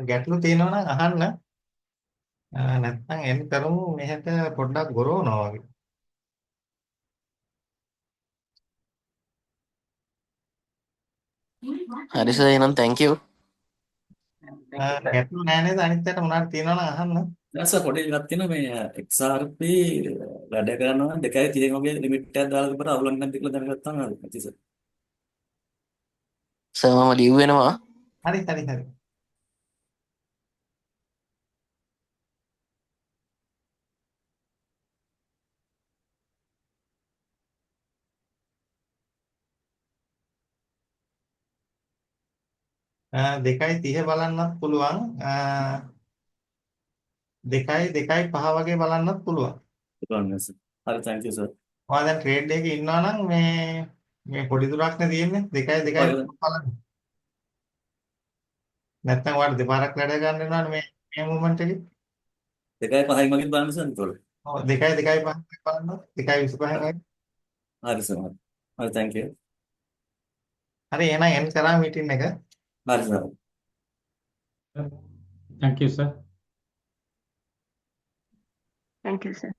ගැටලු තියෙනවා නම් අහන්න. නැත්නම් එන්න කරමු මෙහෙට පොඩ්ඩක් ගොරවනවා වගේ. හරි සර් එහෙනම් thank you. thank you sir. ගැටලු නෑ නේද? අනිත් පැයට මොනවද තියෙනවා නම් අහන්න. දැන් සර් පොඩි එකක් තියෙනවා මේ XRP වැඩ කරනවා නම් 2.30 වගේ ලිමිට් එකක් දාලා තිබ්බට අවුලක් නැද්ද කියලා දැනගත්තාම ඇති සර්. සර් මම ලියුවෙනවා. හරි හරි හරි. අ, 2.30 බලන්නත් පුළුවන්. 2.5 වගේ බලන්නත් පුළුවන්. පුළුවන් සර්. හරි thank you සර්. ඔයා දැන් ට්‍රේඩ් එකේ ඉන්නවා නම් මේ පොඩි දුරක් නේ තියෙන්නේ. 2.5 බලන්න. නැත්නම් ඔයාලට දෙපාරක් වැඩ ගන්න වෙනවනේ මේ මූවමන්ට් එකේ. 2.5 වගේ බලන්න සර් ඒතකොට. ඔව් 2.5 බලන්න. 2.25 වගේ. හරි සර්. හරි thank you. හරි එහෙනම් එන්ඩ් කරා මීටින් එක. හරි sir. thank you sir. Thank you, sir.